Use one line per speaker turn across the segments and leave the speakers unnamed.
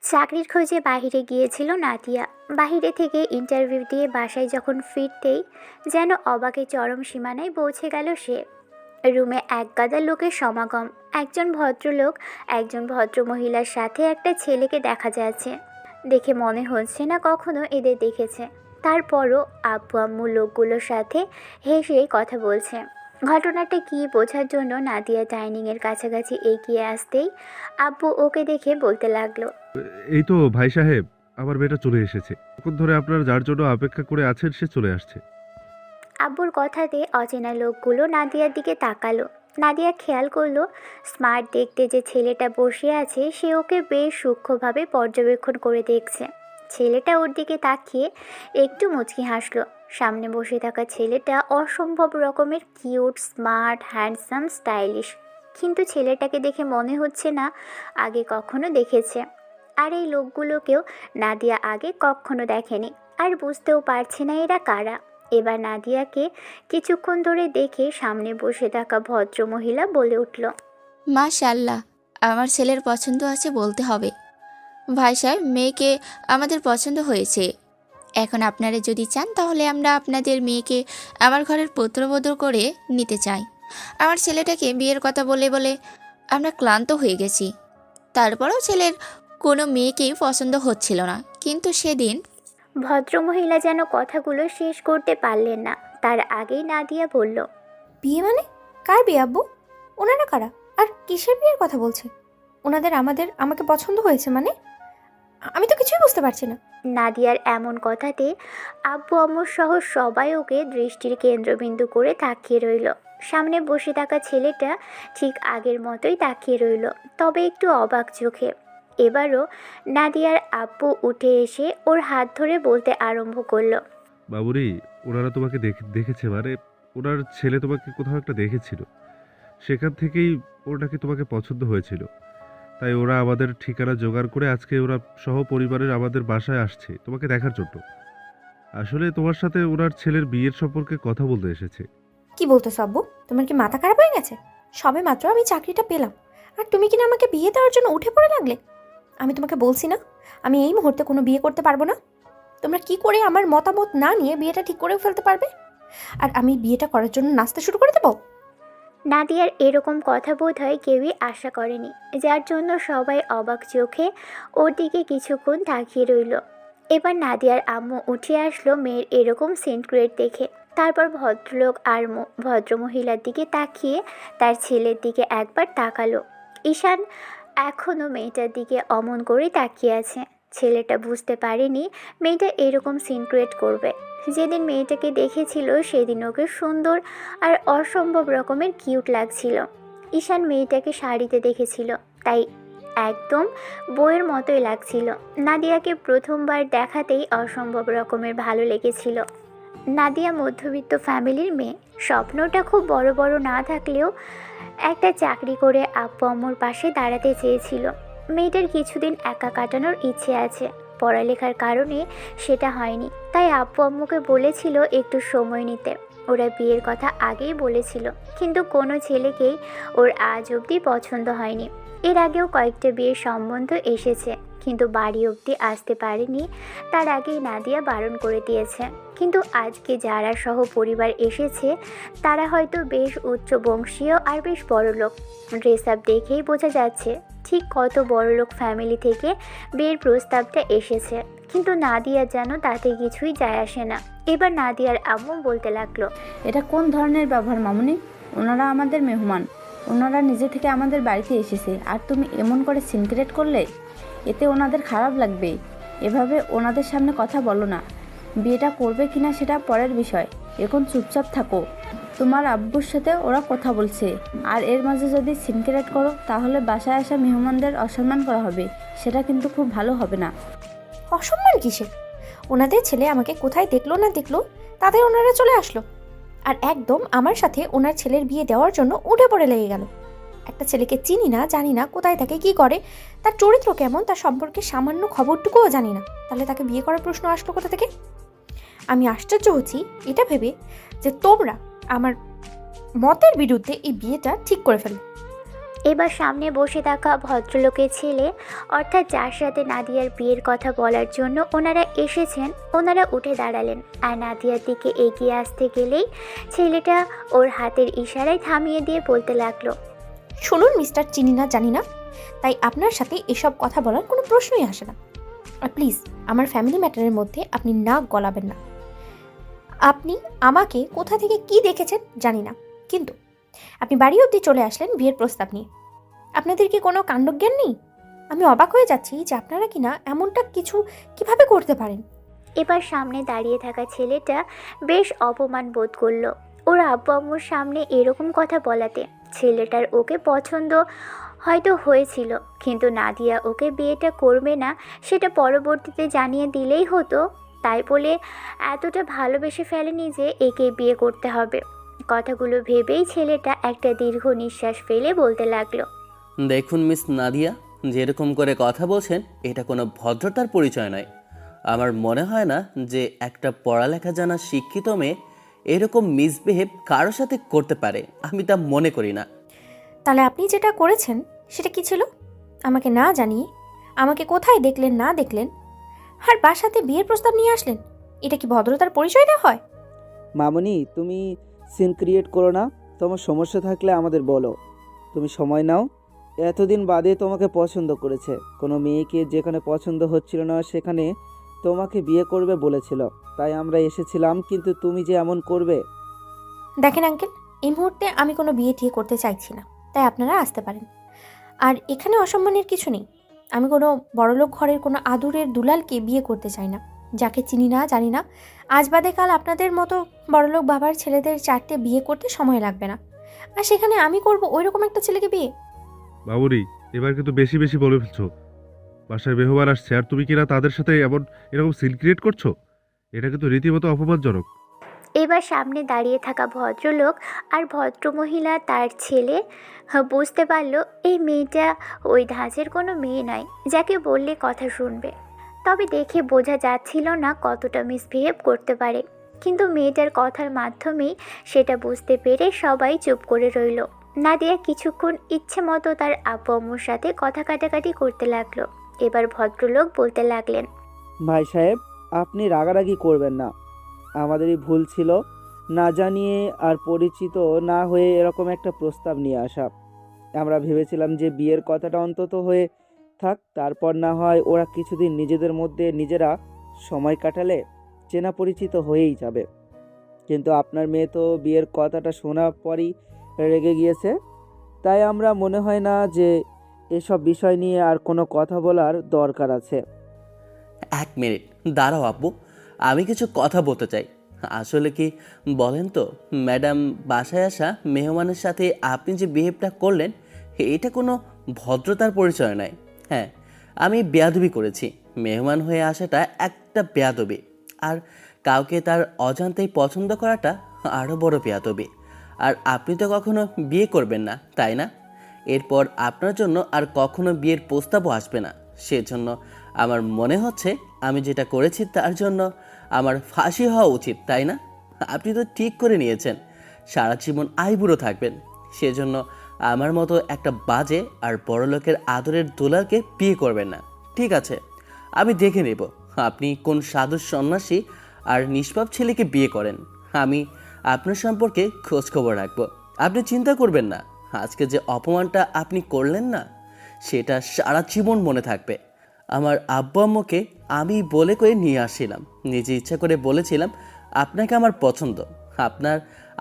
চাকরির খোঁজে বাহিরে গিয়েছিল নাদিয়া। বাহিরে থেকে ইন্টারভিউ দিয়ে বাসায় যখন ফিরতেই যেন অবাকে চরম সীমানায় পৌঁছে গেল সে। রুমে একগাদা লোকের সমাগম। একজন ভদ্রলোক, একজন ভদ্রমহিলার সাথে একটা ছেলেকে দেখা যাচ্ছে। দেখে মনে হচ্ছে না কখনো এদের দেখেছে। তারপরও আব্বু আম্মু লোকগুলোর সাথে হেসে কথা বলছে। ঘটনাটা কী বোঝার জন্য নাদিয়া ডাইনিংয়ের কাছাকাছি এগিয়ে আসতেই আব্বু ওকে দেখে বলতে লাগলো,
এই তো ভাই সাহেব, আমার মেয়েটা চলে এসেছে। কতক্ষণ ধরে আপনার যার জন্য অপেক্ষা করে আছেন সে চলে আসছে।
আব্বুর কথাতে অচেনা লোকগুলো নাদিয়ার দিকে তাকালো। নাদিয়া খেয়াল করলো স্মার্ট দেখতে যে ছেলেটা বসে আছে সে ওকে বেশ সূক্ষ্মভাবে পর্যবেক্ষণ করে দেখছে। ছেলেটা ওর দিকে তাকিয়ে একটু মুচকি হাসলো। সামনে বসে থাকা ছেলেটা অসম্ভব রকমের কিউট, স্মার্ট, হ্যান্ডসাম, স্টাইলিশ, কিন্তু ছেলেটাকে দেখে মনে হচ্ছে না আগে কখনো দেখেছে। আর এই লোকগুলোকেও নাদিয়া আগে কখনো দেখেনি, আর বুঝতেও পারছে না এরা কারা। এবার নাদিয়াকে কিছুক্ষণ ধরে দেখে সামনে বসে থাকা ভদ্রমহিলা বলে উঠল,
মাশাআল্লাহ, আমার ছেলের পছন্দ আছে বলতে হবে। ভাই সাহেব, মেয়েকে আমাদের পছন্দ হয়েছে। এখন আপনারা যদি চান তাহলে আমরা আপনাদের মেয়েকে আমার ঘরের পুত্রবধূ করে নিতে চাই। আমার ছেলেটাকে বিয়ের কথা বলে বলে আমরা ক্লান্ত হয়ে গেছি। তারপরেও ছেলের কোনো মেয়েকেই পছন্দ হচ্ছিল না। কিন্তু সেদিন
ভদ্রমহিলা যেন কথাগুলো শেষ করতে পারলেন না, তার আগেই নাদিয়া বলল,
বিয়ে মানে? কার বিয়ে আব্বু? ওনারা কারা? আর কিসের বিয়ের কথা বলছে? ওনাদের আমাকে পছন্দ হয়েছে মানে? আমি তো কিছুই বুঝতে পারছি না।
নাদিয়ার এমন কথাতে আব্বু আম্মু সহ সবাই ওকে দৃষ্টির কেন্দ্রবিন্দু করে তাকিয়ে রইল। সামনে বসে থাকা ছেলেটা ঠিক আগের মতোই তাকিয়ে রইল, তবে একটু অবাক চোখে। এবারও নাদিয়ার আব্বু উঠে এসে ওর হাত ধরে বলতে আরম্ভ করলো,
বাবুরি, ওনারা তোমাকে দেখেছে, মানে ওনার ছেলে তোমাকে কোথাও একটা দেখেছিল, সেখান থেকেই ওনাকে তোমাকে পছন্দ হয়েছিল। তাই ওরা আমাদের ঠিকানা জোগাড় করে আজকে ওরা সহ পরিবারের আমাদের বাসায় আসছে তোমাকে দেখার জন্য। আসলে তোমার সাথে ওনার ছেলের বিয়ের সম্পর্কে কথা বলতে এসেছে।
কি বলতেছো আব্বু? তোমার কি মাথা খারাপ হয়ে গেছে? সবে মাত্র আমি চাকরিটা পেলাম, আর তুমি কিনা আমাকে বিয়ে দেওয়ার জন্য উঠে পড়ে লাগলে? আমি তোমাকে বলছি না আমি এই মুহূর্তে কোনো বিয়ে করতে পারবো না? তোমরা কি করে আমার মতামত না নিয়ে বিয়েটা ঠিক করেও ফেলতে পারবে? আর আমি বিয়েটা করার জন্য নাচতে শুরু করে দেবো?
নাদিয়ার এরকম কথা বোধহয় কেউই আশা করেনি, যার জন্য সবাই অবাক চোখে ওর দিকে কিছুক্ষণ তাকিয়ে রইল। এবার নাদিয়ার আম্মু উঠে আসলো মেয়ের এরকম সিনক্রেট দেখে। তারপর ভদ্রলোক আর ভদ্রমহিলার দিকে তাকিয়ে তার ছেলের দিকে একবার তাকালো। ঈশান এখনও মেয়েটার দিকে অমন করে তাকিয়ে আছে। ছেলেটা বুঝতে পারেনি মেয়েটা এরকম সিনক্রেট করবে। যেদিন মেয়েটাকে দেখেছিল সেদিন ওকে সুন্দর আর অসম্ভব রকমের কিউট লাগছিল। ঈশান মেয়েটাকে শাড়িতে দেখেছিল, তাই একদম বইয়ের মতোই লাগছিল। নাদিয়াকে প্রথমবার দেখাতেই অসম্ভব রকমের ভালো লেগেছিল। নাদিয়া মধ্যবিত্ত ফ্যামিলির মেয়ে। স্বপ্নটা খুব বড় বড় না থাকলেও একটা চাকরি করে আব্বু আম্মুর পাশে দাঁড়াতে চেয়েছিল। মেয়েটার কিছুদিন একা কাটানোর ইচ্ছে আছে, পড়ালেখার কারণে সেটা হয়নি। তাই আব্বু আম্মুকে বলেছিল একটু সময় নিতে। ওরা বিয়ের কথা আগেই বলেছিল, কিন্তু কোনো ছেলেকেই ওর আজ অবধি পছন্দ হয়নি। এর আগেও কয়েকটা বিয়ের সম্বন্ধ এসেছে, কিন্তু বাড়ি অবধি আসতে পারেনি। তার আগেই নাদিয়া বারণ করে দিয়েছে। কিন্তু আজকে যারা সহ পরিবার এসেছে তারা হয়তো বেশ উচ্চ বংশীয় আর বেশ বড়লোক। ড্রেস আপ দেখেই বোঝা যাচ্ছে ঠিক কত বড়লোক ফ্যামিলি থেকে বিয়ের প্রস্তাবটা এসেছে। কিন্তু নাদিয়া যেন তাতে কিছুই যায় আসে না। এবার নাদিয়ার আম্মু বলতে লাগলো,
এটা কোন ধরনের ব্যবহার মামুনি? ওনারা আমাদের মেহমান, ওনারা নিজে থেকে আমাদের বাড়িতে এসেছে, আর তুমি এমন করে সিনক্রেট করলে? এতে ওনাদের খারাপ লাগবে। এভাবে ওনাদের সামনে কথা বলো না। বিয়েটা করবে কিনা সেটা পরের বিষয়, এখন চুপচাপ থাকো। তোমার আব্বুর সাথে ওরা কথা বলছে, আর এর মাঝে যদি সিনক্রেট করো তাহলে বাসায় আসা মেহমানদের অসম্মান করা হবে। সেটা কিন্তু খুব ভালো হবে না।
অসম্মান কিসের? ওনাদের ছেলে আমাকে কোথায় দেখলো না দেখলো, তাদের ওনারা চলে আসলো, আর একদম আমার সাথে ওনার ছেলের বিয়ে দেওয়ার জন্য উঠে পড়ে লেগে গেল। একটা ছেলেকে চিনি না, জানি না কোথায় থাকে, কি করে, তার চরিত্র কেমন, তার সম্পর্কে সামান্য খবরটুকুও জানি না, তাহলে তাকে বিয়ে করার প্রশ্ন আসলো কোথা থেকে? আমি আশ্চর্য হচ্ছি এটা ভেবে যে তোমরা আমার মতের বিরুদ্ধে এই বিয়েটা ঠিক করে ফেলো।
এবার সামনে বসে থাকা ভদ্রলোকের ছেলে, অর্থাৎ যার সাথে নাদিয়ার বিয়ের কথা বলার জন্য ওনারা এসেছেন, ওনারা উঠে দাঁড়ালেন। আর নাদিয়ার দিকে এগিয়ে আসতে গেলেই ছেলেটা ওর হাতের ইশারায় থামিয়ে দিয়ে বলতে লাগলো,
শুনুন মিস্টার চিনি না জানি না, তাই আপনার সাথে এসব কথা বলার কোনো প্রশ্নই আসে না। আর প্লিজ আমার ফ্যামিলি ম্যাটারের মধ্যে আপনি নাক গলাবেন না। আপনি আমাকে কোথা থেকে কি দেখেছেন জানি না, কিন্তু আপনি বাড়ি অবধি চলে আসলেন বিয়ের প্রস্তাব নিয়ে। আপনাদের কি কোনো কাণ্ডজ্ঞান নেই? আমি অবাক হয়ে যাচ্ছি যে আপনারা কিনা এমনটা কিছু কিভাবে করতে পারেন।
এবার সামনে দাঁড়িয়ে থাকা ছেলেটা বেশ অপমান বোধ করলো ওর আব্বু আম্মুর সামনে এরকম কথা বলাতে। ছেলেটার ওকে পছন্দ হয়তো হয়েছিল, কিন্তু নাদিয়া ওকে বিয়েটা করবে না সেটা পরবর্তীতে জানিয়ে দিলেই হতো। তাই বলে এতটা ভালোবেসে ফেলেনি যে একে বিয়ে করতে হবে। কথাগুলো ভেবেই ছেলেটা একটা দীর্ঘ নিঃশ্বাস ফেলে বলতে লাগলো,
দেখুন মিস নাদিয়া, যেরকম করে কথা বলছেন এটা কোনো ভদ্রতার পরিচয় নয়। আমার মনে হয় না যে একটা পড়ালেখা জানা শিক্ষিত মেয়ে এরকম মিসবিহেভ কারোর সাথে করতে পারে। আমি তা মনে করি না।
তাহলে আপনি যেটা করেছেন সেটা কি ছিল? আমাকে না জানিয়ে আমাকে কোথায় দেখলেন না দেখলেন আর বাসাতে বিয়ের প্রস্তাব নিয়ে আসলেন, এটা কি ভদ্রতার পরিচয় দেওয়া হয়?
মামনি, তুমি সিন ক্রিয়েট করো না। তোমার সমস্যা থাকলে আমাদের বলো। তুমি সময় নাও। এতদিন বাদে তোমাকে পছন্দ করেছে। কোনো মেয়েকে যেখানে পছন্দ হচ্ছিল না সেখানে তোমাকে বিয়ে করবে বলেছিল, তাই আমরা এসেছিলাম। কিন্তু তুমি যে এমন করবে।
দেখেন আঙ্কেল, এই মুহূর্তে আমি কোনো বিয়ে টিয়ে করতে চাইছি না, তাই আপনারা আসতে পারেন। আর এখানে অসম্মানের কিছু নেই। আমি কোনো বড়লোক ঘরের কোনো আদুরের দুলালকে বিয়ে করতে চাই না, যাকে চিনি না জানি না। আজ বাদে কাল আপনাদের মতো বড়লোক বাবার ছেলেদের 4টে বিয়ে করতে সময় লাগবে না, আর সেখানে আমি করব ওই রকম একটা ছেলেকে বিয়ে?
বাবুরি, এবার কিন্তু বেশি বেশি বলে ফেলছো। বাসায় মেহমান আসছে আর তুমি কিনা তাদের সাথে এরকম সিন ক্রিয়েট করছো? এটা কিন্তু রীতিমতো অপমানজনক।
এবার সামনে দাঁড়িয়ে থাকা ভদ্রলোক আর ভদ্রমহিলা তার ছেলে বুঝতে পারলো এই মেয়েটা ওই ধাঁচের কোনো মেয়ে নয় যাকে বললে কথা শুনবে। তবে দেখে বোঝা যাচ্ছিল না কতটা মিসবিহেভ করতে পারে, কিন্তু মেয়েটার কথার মাধ্যমেই সেটা বুঝতে পেরে সবাই চুপ করে রইল। নাদিয়া কিছুক্ষণ ইচ্ছে মতো তার আব্বু আম্মুর সাথে কথা কাটাকাটি করতে লাগলো। এবার ভদ্রলোক বলতে লাগলেন,
ভাই সাহেব, আপনি রাগারাগি করবেন না। আমাদেরই ভুল ছিল, না জানিয়ে আর পরিচিত না হয়ে এরকম একটা প্রস্তাব নিয়ে আসা। আমরা ভেবেছিলাম যে বিয়ের কথাটা অন্তত হয়ে থাক, তারপর না হয় ওরা কিছুদিন নিজেদের মধ্যে নিজেরা সময় কাটালে চেনা পরিচিত হয়েই যাবে। কিন্তু আপনার মেয়ে তো বিয়ের কথাটা শোনার পরই রেগে গিয়েছে। তাই আমরা মনে হয় না যে এসব বিষয় নিয়ে আর কোনো কথা বলার দরকার আছে।
এক মিনিট দাঁড়াও আব্বু, আমি কিছু কথা বলতে চাই। আসলে কি বলেন তো ম্যাডাম, বাসায় আসা মেহমানের সাথে আপনি যে বিহেভটা করলেন এটা কোনো ভদ্রতার পরিচয় নয়। হ্যাঁ, আমি বেয়াদবি করেছি। মেহমান হয়ে আসাটা একটা বেয়াদবি, আর কাউকে তার অজান্তেই পছন্দ করাটা আরও বড় বেয়াদবি। আর আপনি তো কখনো বিয়ে করবেন না, তাই না? এরপর আপনার জন্য আর কখনো বিয়ের প্রস্তাবও আসবে না। সেজন্য আমার মনে হচ্ছে আমি যেটা করেছি তার জন্য আমার ফাঁসি হওয়া উচিত, তাই না? আপনি তো ঠিক করে নিয়েছেন সারা জীবন আইবুড়ো থাকবেন। সেজন্য আমার মতো একটা বাজে আর বড়লোকের আদরের দুলালকে বিয়ে করবেন না। ঠিক আছে, আমি দেখে নেব আপনি কোন সাধু সন্ন্যাসী আর নিষ্পাপ ছেলেকে বিয়ে করেন। আমি আপনার সম্পর্কে খোঁজখবর রাখবো। আপনি চিন্তা করবেন না, আজকে যে অপমানটা আপনি করলেন না সেটা সারা জীবন মনে থাকবে। আমার আব্বু আম্মুকে আমি বলে করে নিয়ে আসছিলাম, নিজে ইচ্ছা করে বলেছিলাম আপনাকে আমার পছন্দ। আপনার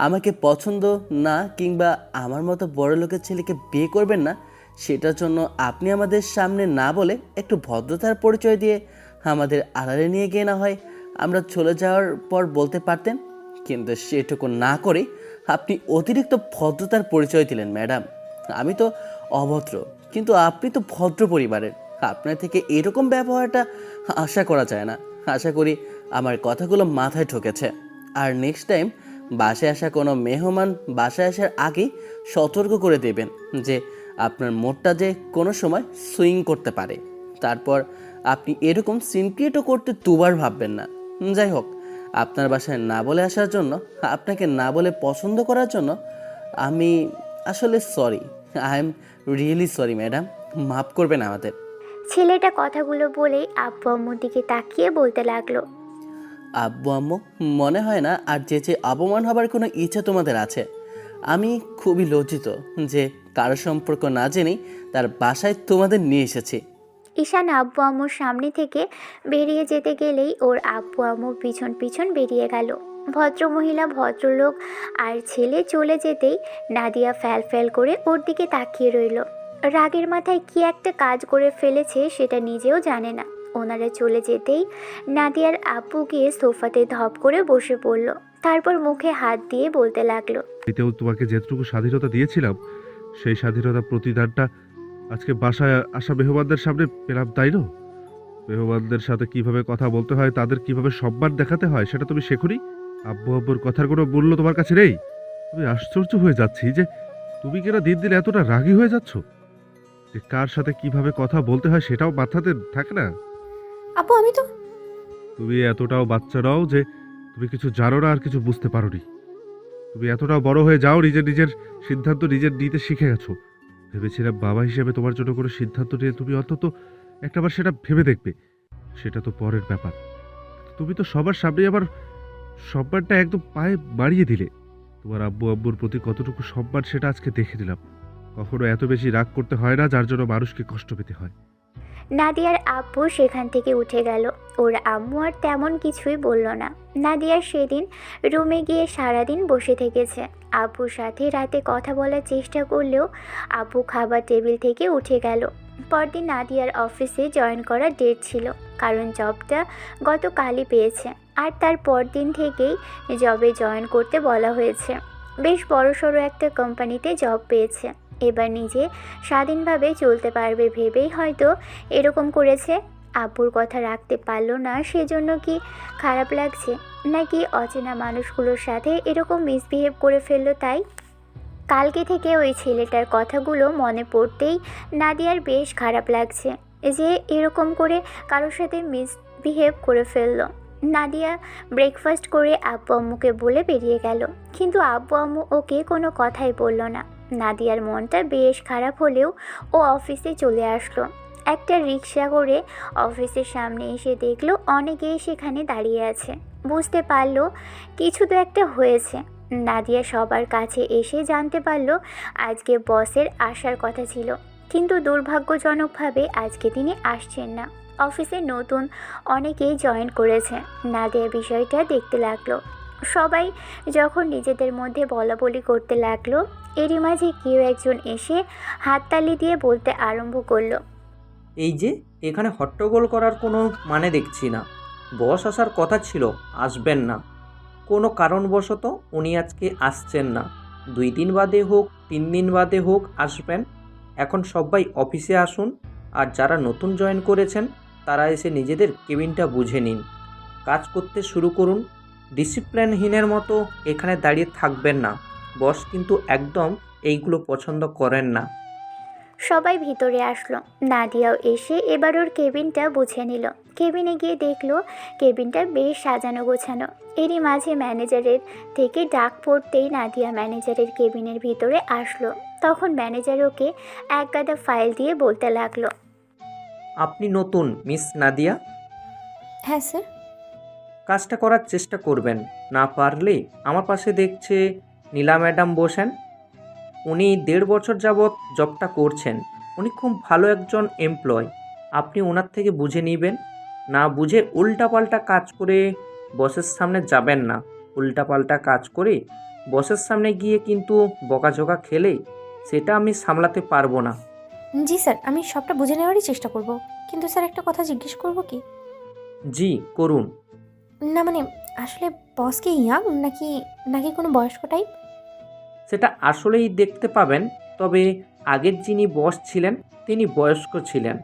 আমাকে পছন্দ না, কিংবা আমার মতো বড় লোকের ছেলেকে বিয়ে করবেন না, সেটার জন্য আপনি আমাদের সামনে না বলে একটু ভদ্রতার পরিচয় দিয়ে আমাদের আড়ালে নিয়ে গিয়ে না হয় আমরা চলে যাওয়ার পর বলতে পারতেন। কিন্তু সেটুকু না করে আপনি অতিরিক্ত ভদ্রতার পরিচয় দিলেন। ম্যাডাম, আমি তো অভদ্র, কিন্তু আপনি তো ভদ্র পরিবারের। আপনার থেকে এরকম ব্যবহারটা আশা করা যায় না। আশা করি আমার কথাগুলো মাথায় ঢুকেছে। আর নেক্সট টাইম বাসায় আসা কোনো মেহমান বাসায় আসার আগেই সতর্ক করে দেবেন যে আপনার মোডটা যে কোনো সময় সুইং করতে পারে। তারপর আপনি এরকম সিন ক্রিয়েটও করতে দুবার ভাববেন না। যাই হোক, আপনার বাসায় না বলে আসার জন্য, আপনাকে না বলে পছন্দ করার জন্য আমি আসলে sorry. I am really sorry madam, মাফ করবেন আমাদের।
ছেলেটা কথাগুলো বলেই আব্বু আম্মুর দিকে তাকিয়ে বলতে লাগলো।
আব্বু আম্মু, মনে হয় না আর যে অপমান হবার কোনো ইচ্ছা তোমাদের আছে। আমি খুবই লজ্জিত যে কারো সম্পর্ক না জেনেই তার বাসায় তোমাদের নিয়ে এসেছি।
ঈশান আব্বু আম্মুর সামনে থেকে বেরিয়ে যেতে গেলেই ওর আব্বু আম্মু পিছন পিছন বেরিয়ে গেল। ভদ্রমহিলা, ভদ্রলোক আর ছেলে চলে যেতেই নাদিয়া ফ্যাল ফ্যাল করে ওর দিকে তাকিয়ে রইল। রাগের মাথায় কি একটা কাজ করে ফেলেছে সেটা নিজেও জানে না। ওনারা চলে যেতেই নাদিয়ার আব্বু গিয়ে সোফাতে ধপ করে বসে পড়ল। তারপর মুখে হাত দিয়ে বলতে লাগলো।
এতেও তোমাকে যেটুকু স্বাধীনতা দিয়েছিলাম সেই স্বাধীনতার প্রতিদানটা আজকে বাসায় আসা মেহমানদের সামনে পেলাম, তাই না? মেহমানদের সাথে কিভাবে কথা বলতে হয়, তাদের কিভাবে সম্মান দেখাতে হয় সেটা তুমি শেখোনি। আব্বু আব্বুর কথার কোনো মূল্য তোমার কাছে নেই। আমি আশ্চর্য হয়ে যাচ্ছি যে তুমি কিনা দিন দিন এতটা রাগী হয়ে যাচ্ছ, যে কার সাথে কিভাবে কথা বলতে হয় সেটাও মাথাতে থাকে না।
আপু আমি তো
তুমি এতটাও বাচ্চা নও যে তুমি কিছু জানো না আর কিছু বুঝতে পারোনি। তুমি এতটাও বড় হয়ে যাও, নিজের নিজের সিদ্ধান্ত নিজের নিতে শিখে গেছো। ভেবেছিলাম বাবা হিসেবে তোমার জন্য কোনো সিদ্ধান্ত নিয়ে তুমি অন্তত একটাবার সেটা ভেবে দেখবে, সেটা তো পরের ব্যাপার। তুমি তো সবার সামনে আবার সম্মানটা একদম পায়ে বাড়িয়ে দিলে। তোমার আব্বু আব্বুর প্রতি কতটুকু সম্মান সেটা আজকে দেখে দিলাম। কখনো এত বেশি রাগ করতে হয় না যার জন্য মানুষকে কষ্ট পেতে হয়।
নাদিয়ার আব্বু সেখান থেকে উঠে গেল। ওর আম্মু আর তেমন কিছুই বলল না। নাদিয়া সেদিন রুমে গিয়ে সারাদিন বসে থেকেছে। আব্বুর সাথে রাতে কথা বলার চেষ্টা করলেও আব্বু খাবার টেবিল থেকে উঠে গেল। পরদিন নাদিয়ার অফিসে জয়েন করার ডেট ছিল, কারণ জবটা গতকালই পেয়েছে। আর তার পরদিন থেকেই জবে জয়েন করতে বলা হয়েছে। বেশ বড়সড় একটা কোম্পানিতে জব পেয়েছে। এবার নিজে স্বাধীনভাবে চলতে পারবে ভেবেই হয়তো এরকম করেছে। আব্বুর কথা রাখতে পারলো না সেজন্য কি খারাপ লাগছে, নাকি অচেনা মানুষগুলোর সাথে এরকম মিসবিহেভ করে ফেললো তাই? কালকে থেকে ওই ছেলেটার কথাগুলো মনে পড়তেই নাদিয়ার বেশ খারাপ লাগছে যে এরকম করে কারোর সাথে মিসবিহেভ করে ফেললো। নাদিয়া ব্রেকফাস্ট করে আব্বু আম্মুকে বলে বেরিয়ে গেল, কিন্তু আব্বু আম্মু ওকে কোনো কথাই বলল না। নাদিয়ার মনটা বেশ খারাপ হলেও ও অফিসে চলে আসলো। একটা রিক্সা করে অফিসের সামনে এসে দেখলো অনেকেই সেখানে দাঁড়িয়ে আছে। বুঝতে পারলো কিছু তো একটা হয়েছে। নাদিয়া সবার কাছে এসে জানতে পারলো আজকে বসের আসার কথা ছিল, কিন্তু দুর্ভাগ্যজনকভাবে আজকে তিনি আসছেন না। অফিসে নতুন অনেকেই জয়েন করেছে। নাদিয়া বিষয়টা দেখতে লাগলো। সবাই যখন নিজেদের মধ্যে বলাবলি করতে লাগলো, এরই মাঝে কেউ একজন এসে হাততালি দিয়ে বলতে আরম্ভ করলো।
এই যে এখানে হট্টগোল করার কোনো মানে দেখছি না। বস আসার কথা ছিল, আসবেন না। কোনো কারণবশত উনি আজকে আসছেন না। 2 দিন বাদে হোক 3 দিন বাদে হোক আসবেন। এখন সবাই অফিসে আসুন, আর যারা নতুন জয়েন করেছেন তারা এসে নিজেদের কেবিনটা বুঝে নিন, কাজ করতে শুরু করুন। ডিসিপ্লিনহীনের মতো এখানে দাঁড়িয়ে থাকবেন না। বস কিন্তু একদম এইগুলো পছন্দ করেন না।
সবাই ভিতরে আসলো। নাদিয়াও এসে এবার ওর কেবিনটা বুঝে নিল। কেবিনে গিয়ে দেখলো কেবিনটা বেশ সাজানো গোছানো। এরই মাঝে ম্যানেজারের থেকে ডাক পড়তেই নাদিয়া ম্যানেজারের কেবিনের ভিতরে আসলো। তখন ম্যানেজার ওকে এক গাদা ফাইল দিয়ে বলতে লাগলো।
আপনি নতুন মিস নাদিয়া,
হ্যাঁ স্যার।
কাজটা করার চেষ্টা করবেন। না পারলে আমার পাশে দেখছে নীলা ম্যাডাম বসেন। উনি 1.5 বছর যাবৎ জবটা করছেন। উনি খুব ভালো একজন এমপ্লয়। আপনি ওনার থেকে বুঝে নেবেন। না বুঝে উল্টাপাল্টা কাজ করে বসের সামনে যাবেন না। উল্টাপাল্টা কাজ করে বসের সামনে গিয়ে কিন্তু বকাঝকা খেলে সেটা আমি সামলাতে পারবো না।
জি স্যার, আমি সবটা বুঝে নেওয়ারই চেষ্টা করব। কিন্তু স্যার একটা কথা জিজ্ঞেস করব কি?
জি করুন।
না মানে আসলে বস কি ইয়াং নাকি নাকি কোনো বয়স্ক টাইপ?
সেটা আসলেই দেখতে পাবেন। তবে আগের যিনি বস ছিলেন তিনি বয়স্ক ছিলেন।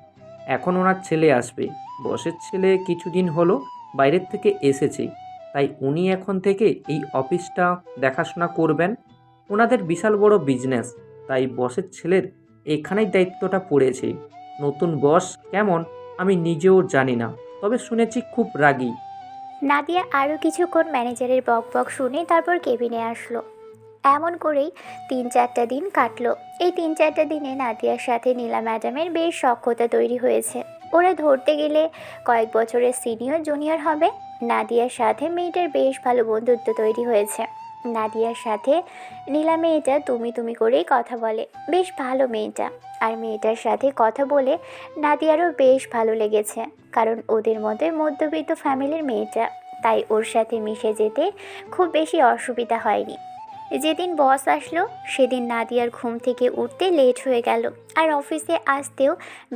এখন ওনার ছেলে আসবে। বসের ছেলে কিছুদিন হলো বাইরের থেকে এসেছে, তাই উনি এখন থেকে এই অফিসটা দেখাশোনা করবেন। ওনাদের বিশাল বড় বিজনেস, তাই বসের ছেলের এখানেই দায়িত্বটা পড়েছে। নতুন বস কেমন আমি নিজেও জানি না, তবে শুনেছি খুব রাগী।
নাদিয়া আরও কিছুক্ষণ ম্যানেজারের বক বক শুনে তারপর কেবিনে আসলো। এমন করেই 3-4টা দিন কাটলো। এই 3-4টা দিনে নাদিয়ার সাথে নীলা ম্যাডামের বেশ সখ্যতা তৈরি হয়েছে। ওরা ধরতে গেলে কয়েক বছরের সিনিয়র জুনিয়র হবে। নাদিয়ার সাথে মেয়েটার বেশ ভালো বন্ধুত্ব তৈরি হয়েছে। নাদিয়ার সাথে নীলা মেয়েটা তুমি তুমি করেই কথা বলে, বেশ ভালো মেয়েটা। আর মেয়েটার সাথে কথা বলে নাদিয়ারও বেশ ভালো লেগেছে, কারণ ওদের মধ্যে মধ্যবিত্ত ফ্যামিলির মেয়েটা, তাই ওর সাথে মিশে যেতে খুব বেশি অসুবিধা হয়নি। যেদিন বস আসলো সেদিন নাদিয়ার ঘুম থেকে উঠতে লেট হয়ে গেল, আর অফিসে আসতেও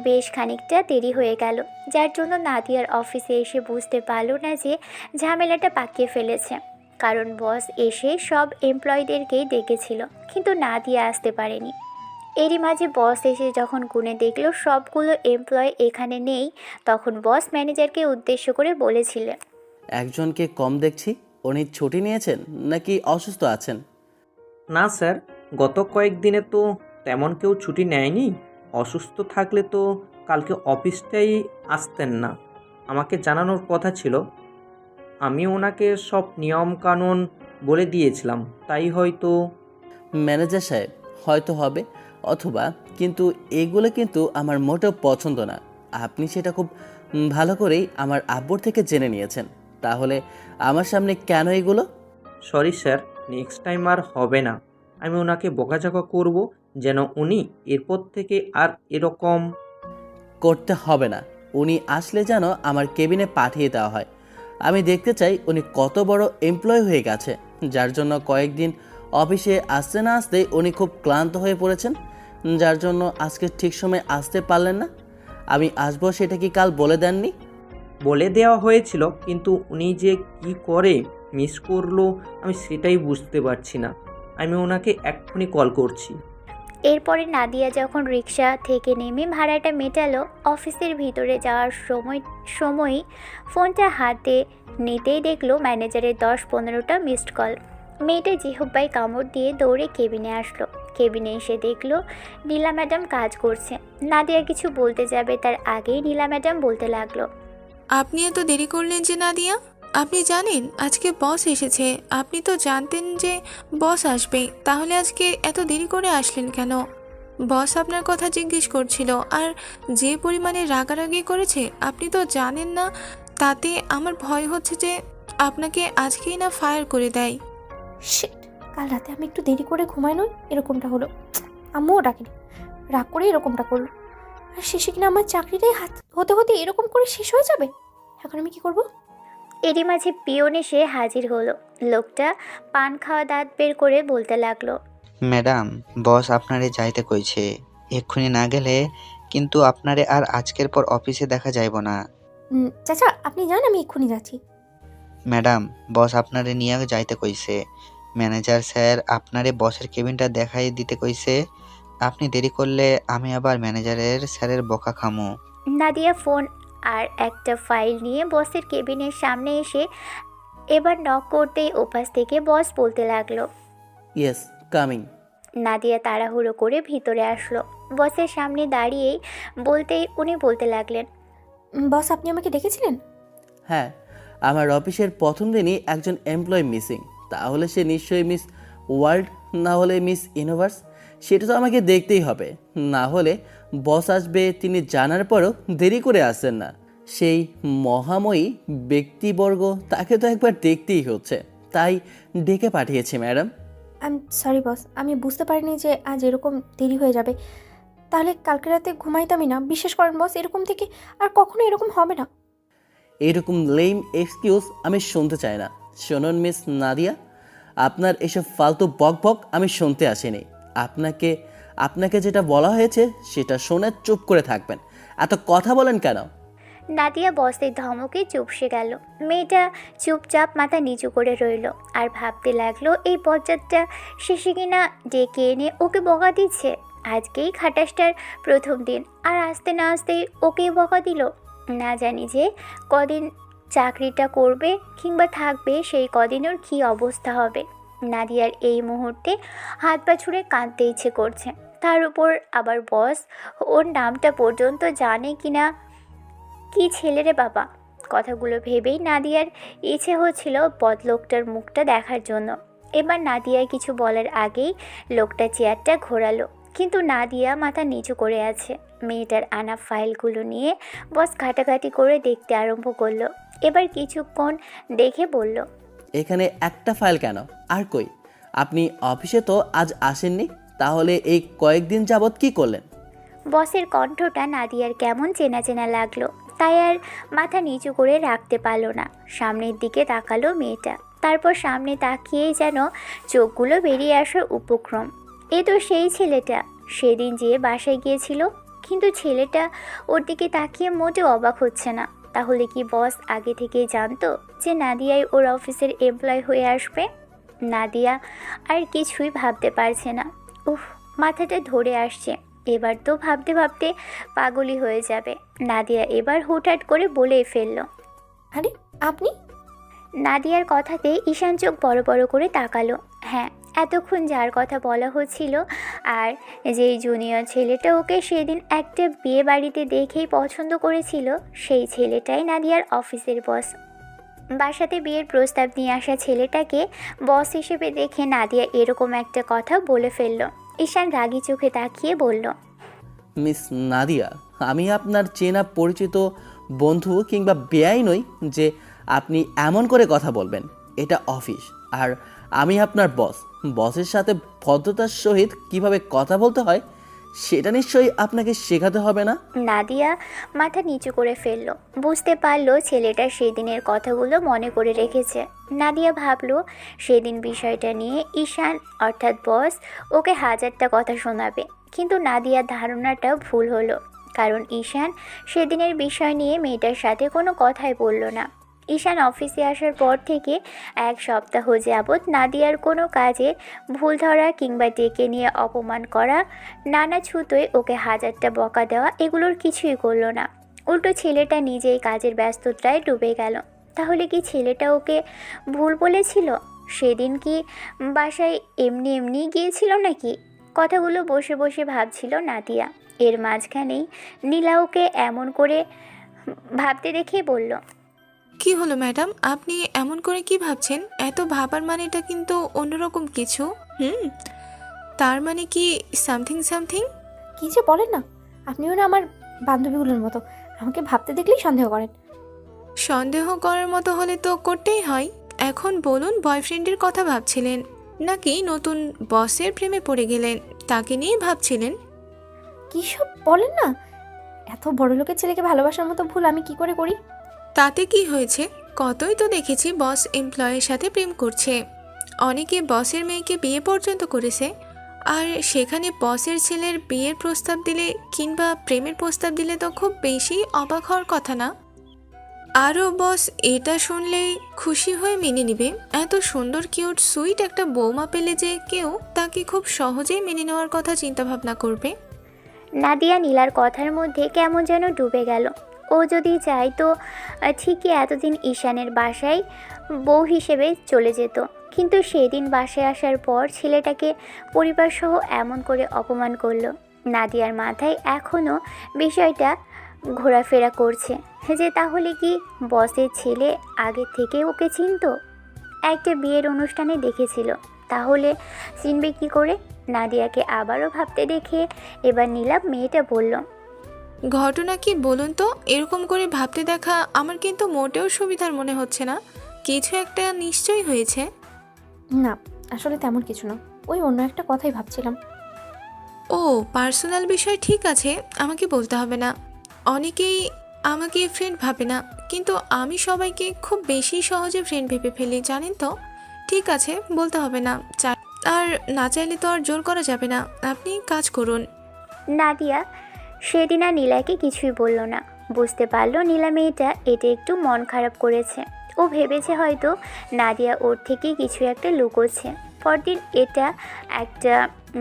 বেশ খানিকটা দেরি হয়ে গেল, যার জন্য নাদিয়ার অফিসে এসে বুঝতে পারল না যে ঝামেলাটা পাকিয়ে ফেলেছে। কারণ বস এসে সব এমপ্লয়ীদেরকেই ডেকেছিল, কিন্তু নাদিয়া আসতে পারেনি। এরই মাঝে বস এসে যখন গুনে দেখলো সবগুলো এমপ্লয় এখানে নেই, তখন বস ম্যানেজারকে উদ্দেশ্য করে বলেছিলেন,
একজনকে কম দেখছি, উনি ছুটি নিয়েছেন নাকি অসুস্থ আছেন?
না স্যার, গত কয়েকদিনে তো তেমন কেউ ছুটি নেয়নি। অসুস্থ থাকলে তো কালকে অফিসটাই আসতেন না। আমাকে জানানোর কথা ছিল। আমি ওনাকে সব নিয়মকানুন বলে দিয়েছিলাম, তাই হয়তো।
ম্যানেজার সাহেব, হয়তো হবে, অথবা, কিন্তু এগুলো কিন্তু আমার মোটেও পছন্দ না। আপনি সেটা খুব ভালো করেই আমার আব্বুর থেকে জেনে নিয়েছেন, তাহলে আমার সামনে কেন এগুলো?
সরি স্যার, নেক্সট টাইম আর হবে না। আমি ওনাকে বকাঝকা করব যেন উনি এরপর থেকে আর এরকম।
করতে হবে না। উনি আসলে যেন আমার কেবিনে পাঠিয়ে দেওয়া হয়। আমি দেখতে চাই উনি কত বড় এমপ্লয় হয়ে গেছে, যার জন্য কয়েকদিন অফিসে আসতে না আসতেই উনি খুব ক্লান্ত হয়ে পড়েছেন, যার জন্য আজকে ঠিক সময় আসতে পারলেন না। আমি আসবো সেটা কি কাল বলে দেননি?
বলে দেওয়া হয়েছিল, কিন্তু উনি যে কি করে মিস করলো আমি সেটাই বুঝতে পারছি না। আমি ওনাকে এক্ষুনি কল করছি।
এরপরে নাদিয়া যখন রিক্সা থেকে নেমে ভাড়াটা মেটালো, অফিসের ভিতরে যাওয়ার সময়ই ফোনটা হাতে নিতেই দেখলো ম্যানেজারের 10-15টা মিসড কল। মেয়েটা জিহ্বায় কামড় দিয়ে দৌড়ে কেবিনে আসলো। কেবিনে এসে দেখলো নীলা ম্যাডাম কাজ করছে। নাদিয়া কিছু বলতে যাবে তার আগেই নীলা ম্যাডাম বলতে লাগলো,
আপনি এত দেরি করলেন যে নাদিয়া? আপনি জানেন আজকে বস এসেছে? আপনি তো জানতেন যে বস আসবে, তাহলে আজকে এত দেরি করে আসলেন কেন? বস আপনার কথা জিজ্ঞেস করছিল, আর যে পরিমাণে রাগারাগি করেছে আপনি তো জানেন না। তাতে আমার ভয় হচ্ছে যে আপনাকে আজকেই না ফায়ার করে দেয়।
শিট, কাল রাতে আমি একটু দেরি করে ঘুমাই নই, এরকমটা হলো। আম্মুও ডাকেনি, রাগ করে এরকমটা করলো। আর শেষে কিনা আমার চাকরিটাই হতে হতে এরকম করে শেষ হয়ে যাবে। এখন আমি কি করব?
এরই মাঝে পিয়ন এসে হাজির হলো। লোকটা পান খাওয়া দাঁত বের করে বলতে লাগলো,
ম্যাডাম, বস আপনারে যাইতে কইছে। এক্ষুনি না গেলে কিন্তু আপনারে আর আজকের পর অফিসে দেখা যাইব না।
চাচা, আপনি যান, আমি এক্ষুনি যাচ্ছি।
ম্যাডাম, বস আপনারে নিয়ে যাইতে কইছে। ম্যানেজার স্যার আপনারে বসের কেবিনটা দেখাই দিতে কইছে। আপনি দেরি করলে আমি আবার ম্যানেজারের স্যারের বকা খামু।
নাদিয়া ফোন আর একটা ফাইল নিয়ে বসের কেবিনের সামনে এসে এবার নক করতেই ওপাশ থেকে বস বলতে লাগলো,
ইয়েস, কামিং।
নাদিয়া তাড়াহুড়ো করে ভিতরে আসলো। বসের সামনে দাঁড়িয়েই উনি বলতে লাগলেন,
বস, আপনি আমাকে ডেকেছিলেন?
হ্যাঁ, আমার অফিসের প্রথম দিনই একজন এমপ্লয় মিসিং। তাহলে সে নিশ্চয়ই মিস ওয়ার্ল্ড, না হলে মিস ইউনিভার্স। সেটা তো আমাকে দেখতেই হবে, না হলে বস আসবে তিনি জানার পরও দেরি করে আসছেন না। সেই মহাময়ী ব্যক্তিবর্গ, তাকে তো একবার দেখতেই হচ্ছে, তাই ডেকে পাঠিয়েছি madam.
I am sorry boss, আমি বুঝতে পারিনি যে আজ এরকম দেরি হয়ে যাবে। তাহলে কালকে রাতে ঘুমাইতামই না। বিশ্বাস করেন বস, এরকম থেকে আর কখনো এরকম হবে না।
এরকম লেম এক্সকিউজ আমি শুনতে চাই না। শুনুন মিস নাদিয়া, আপনার এসব ফালতু বকবক আমি শুনতে আসিনি। আপনাকে যেটা বলা হয়েছে সেটা শুনে চুপ করে থাকবেন। এত কথা বলেন কেন?
নাদিয়া বসের ধমকে চুপসে গেল। মেয়েটা চুপচাপ মাথা নিচু করে রইল আর ভাবতে লাগলো এই বজ্জাতটা শেষে কিনা ডেকে এনে ওকে বকা দিচ্ছে। আজকেই খাটাসটার প্রথম দিন, আর আসতে না আসতেই ওকেই বকা দিল। না জানি যে কদিন চাকরিটা করবে কিংবা থাকবে, সেই কদিন ওর কী অবস্থা হবে। নাদিয়ার এই মুহূর্তে হাত পা ছুঁড়ে কাঁদতে ইচ্ছে করছে। তার উপর আবার বস ওর নামটা পর্যন্ত জানে কিনা। কি ছেলে রে বাবা! কথাগুলো ভেবেই নাদিয়ার ইচ্ছে হচ্ছিল বদলোকটার মুখটা দেখার জন্য। এবার নাদিয়া কিছু বলার আগেই লোকটা চেয়ারটা ঘোরালো, কিন্তু নাদিয়া মাথা নিচু করে আছে। মেয়েটার আনা ফাইলগুলো নিয়ে বস ঘাটাঘাটি করে দেখতে আরম্ভ করলো। এবার কিছুক্ষণ দেখে বলল,
এখানে একটা ফাইল কেন? আর কই? আপনি অফিসে তো আজ আসেননি, তাহলে এই কয়েকদিন যাবৎ কি করলেন?
বসের কণ্ঠটা নাদিয়ার কেমন চেনা চেনা লাগলো, তাই আর মাথা নিচু করে রাখতে পারলো না। সামনের দিকে তাকালো মেয়েটা, তারপর সামনে তাকিয়েই যেন চোখগুলো বেরিয়ে আসার উপক্রম। এ তো সেই ছেলেটা সেদিন যে বাসায় গিয়েছিল, কিন্তু ছেলেটা ওর দিকে তাকিয়ে মোটেও অবাক হচ্ছে না। তাহলে কি বস আগে থেকেই জানতো যে নাদিয়াই ওর অফিসের এমপ্লয় হয়ে আসবে? নাদিয়া আর কিছুই ভাবতে পারছে না। উফ, মাথাটা ধরে আসছে। এবার তো ভাবতে ভাবতে পাগলই হয়ে যাবে। নাদিয়া এবার হুটহাট করে বলেই ফেলল,
আরে আপনি?
নাদিয়ার কথাতে ঈশান চোখ বড় বড় করে তাকালো। হ্যাঁ, এতক্ষণ যার কথা বলা হচ্ছিল আর যেই জুনিয়র ছেলেটা ওকে সেদিন একটা বিয়ে বাড়িতে দেখেই পছন্দ করেছিল, সেই ছেলেটাই নাদিয়ার অফিসের বস। বাসাতে বিয়ের প্রস্তাব নিয়ে আসা ছেলেটাকে বস হিসেবে দেখে নাদিয়া এরকম একটা কথা বলে ফেলল। ঈশান রাগী চোখে তাকিয়ে বলল,
মিস নাদিয়া, আমি আপনার চেনা পরিচিত বন্ধু কিংবা বেয়াই নই যে আপনি এমন করে কথা বলবেন। এটা অফিস, আর আমি আপনার বস। বসের সাথে ভদ্রতার সহিত কিভাবে কথা বলতে হয় সেটা নিশ্চয়ই আপনাকে শেখাতে হবে না।
নাদিয়া মাথা নিচু করে ফেলল। বুঝতে পারলো ছেলেটা সেদিনের কথাগুলো মনে করে রেখেছে। নাদিয়া ভাবলো সেদিন বিষয়টা নিয়ে ঈশান অর্থাৎ বস ওকে হাজারটা কথা শোনাবে, কিন্তু নাদিয়ার ধারণাটা ভুল হলো, কারণ ঈশান সেদিনের বিষয় নিয়ে মেয়েটার সাথে কোনো কথাই বলল না। ঈশান অফিসে আসার পর থেকে এক সপ্তাহ যাবৎ নাদিয়ার কোনো কাজে ভুল ধরা কিংবা ডেকে নিয়ে অপমান করা, নানা ছুতোয় ওকে হাজারটা বকা দেওয়া, এগুলোর কিছুই করলো না। উল্টো ছেলেটা নিজেই কাজের ব্যস্ততায় ডুবে গেল। তাহলে কি ছেলেটা ওকে ভুল বলেছিল? সেদিন কি বাসায় এমনি এমনি গিয়েছিল নাকি? কথাগুলো বসে বসে ভাবছিল নাদিয়া। এর মাঝখানেই নীলা ওকে এমন করে ভাবতে দেখে বলল,
কি হলো ম্যাডাম, আপনি এমন করে কি ভাবছেন? এত ভাবার মানেটা কিন্তু অন্যরকম কিছু। তার মানে কি সামথিং সামথিং?
কি যে বলেন না, আপনিও না আমার বান্ধবীগুলোর মতো আমাকে ভাবতে দেখলেই সন্দেহ করেন।
সন্দেহ করার মতো হলে তো করতেই হয়। এখন বলুন, বয়ফ্রেন্ডের কথা ভাবছিলেন নাকি নতুন বসের প্রেমে পড়ে গেলেন, তাকে নিয়ে ভাবছিলেন?
কী সব বলেন না, এত বড় লোকের ছেলেকে ভালোবাসার মতো ভুল আমি কি করে করি?
তাতে কি হয়েছে? কতই তো দেখেছি বস এমপ্লয়ের সাথে প্রেম করছে, অনেকে বসের মেয়েকে বিয়ে পর্যন্ত করেছে। আর সেখানে বসের ছেলের বিয়ের প্রস্তাব দিলে কিংবা প্রেমের প্রস্তাব দিলে তো খুব বেশি অবাক হওয়ার কথা না? আরও বস এটা শুনলেই খুশি হয়ে মেনে নিবে। এত সুন্দর কিউট সুইট একটা বৌমা পেলে যে কেউ তাকে খুব সহজেই মেনে নেওয়ার কথা চিন্তাভাবনা করবে।
নাদিয়া নীলার কথার মধ্যে কেমন যেন ডুবে গেল। ও যদি চায় তো ঠিকই এতদিন ঈশানের বাসায় বউ হিসেবে চলে যেত, কিন্তু সেদিন বাসায় আসার পর ছেলেটাকে পরিবারসহ এমন করে অপমান করলো। নাদিয়ার মাথায় এখনও বিষয়টা ঘোরাফেরা করছে যে তাহলে কি বসের ছেলে আগে থেকে ওকে চিনতো? একটা বিয়ের অনুষ্ঠানে দেখেছিল, তাহলে চিনবে কি করে? নাদিয়াকে আবারও ভাবতে দেখে এবার নীলা মেয়েটা বলল,
ঘটনা কি বলুন তো? এরকম করে ভাবতে দেখা আমার কিন্তু মোটেও সুবিধার মনে হচ্ছে না। কিছু একটা নিশ্চয়ই হয়েছে।
না, আসলে তেমন কিছু না, ওই অন্য একটা কথাই ভাবছিলাম।
ও পার্সোনাল বিষয়, ঠিক আছে, আমাকে বলতে হবে না। অনেকেই আমাকে ফ্রেন্ড ভাবে না, কিন্তু আমি সবাইকে খুব বেশি সহজে ফ্রেন্ড ভেবে ফেলি, জানেন তো? ঠিক আছে, বলতে হবে না। আর না চাইলে তো আর জোর করা যাবে না। আপনি কাজ করুন।
নাদিয়া সেদিন আর নীলাকে কিছুই বলল না। বুঝতে পারলো নীলা মেয়েটা এটা একটু মন খারাপ করেছে। ও ভেবেছে হয়তো নাদিয়া ওর থেকে কিছু একটা লুকোচ্ছে। পরদিন এটা একটা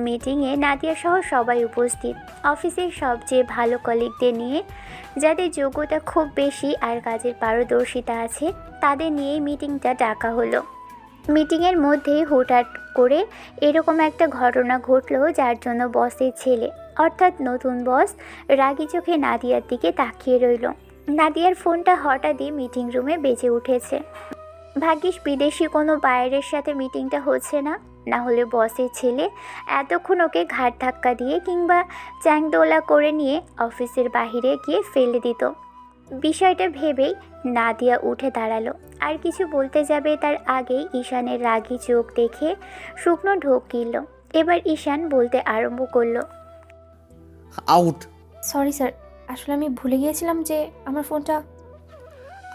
মিটিংয়ে নাদিয়া সহ সবাই উপস্থিত। অফিসের সবচেয়ে ভালো কলিগদের নিয়ে, যাদের যোগ্যতা খুব বেশি আর কাজের পারদর্শিতা আছে, তাদের নিয়েই মিটিংটা ডাকা হলো। মিটিংয়ের মধ্যেই হুটহাট করে এরকম একটা ঘটনা ঘটলো, যার জন্য বসের ছেলে অর্থাৎ নতুন বস রাগী চোখে নাদিয়ার দিকে তাকিয়ে রইল। নাদিয়ার ফোনটা হঠাৎই মিটিং রুমে বেজে উঠেছে। ভাগ্যিস বিদেশি কোনো বাইরের সাথে মিটিংটা হচ্ছে না, না হলে বসের ছেলে এতক্ষণ ওকে ঘাট ধাক্কা দিয়ে কিংবা চ্যাংদোলা করে নিয়ে অফিসের বাইরে গিয়ে ফেলে দিত। বিষয়টা ভেবেই নাদিয়া উঠে দাঁড়ালো। আর কিছু বলতে যাবে তার আগেই ঈশানের রাগী চোখ দেখে শুকনো ঢোক গিলল। এবার ঈশান বলতে আরম্ভ করলো,
আউট।
সরি স্যার, আসলে আমি ভুলে গিয়েছিলাম যে আমার ফোনটা।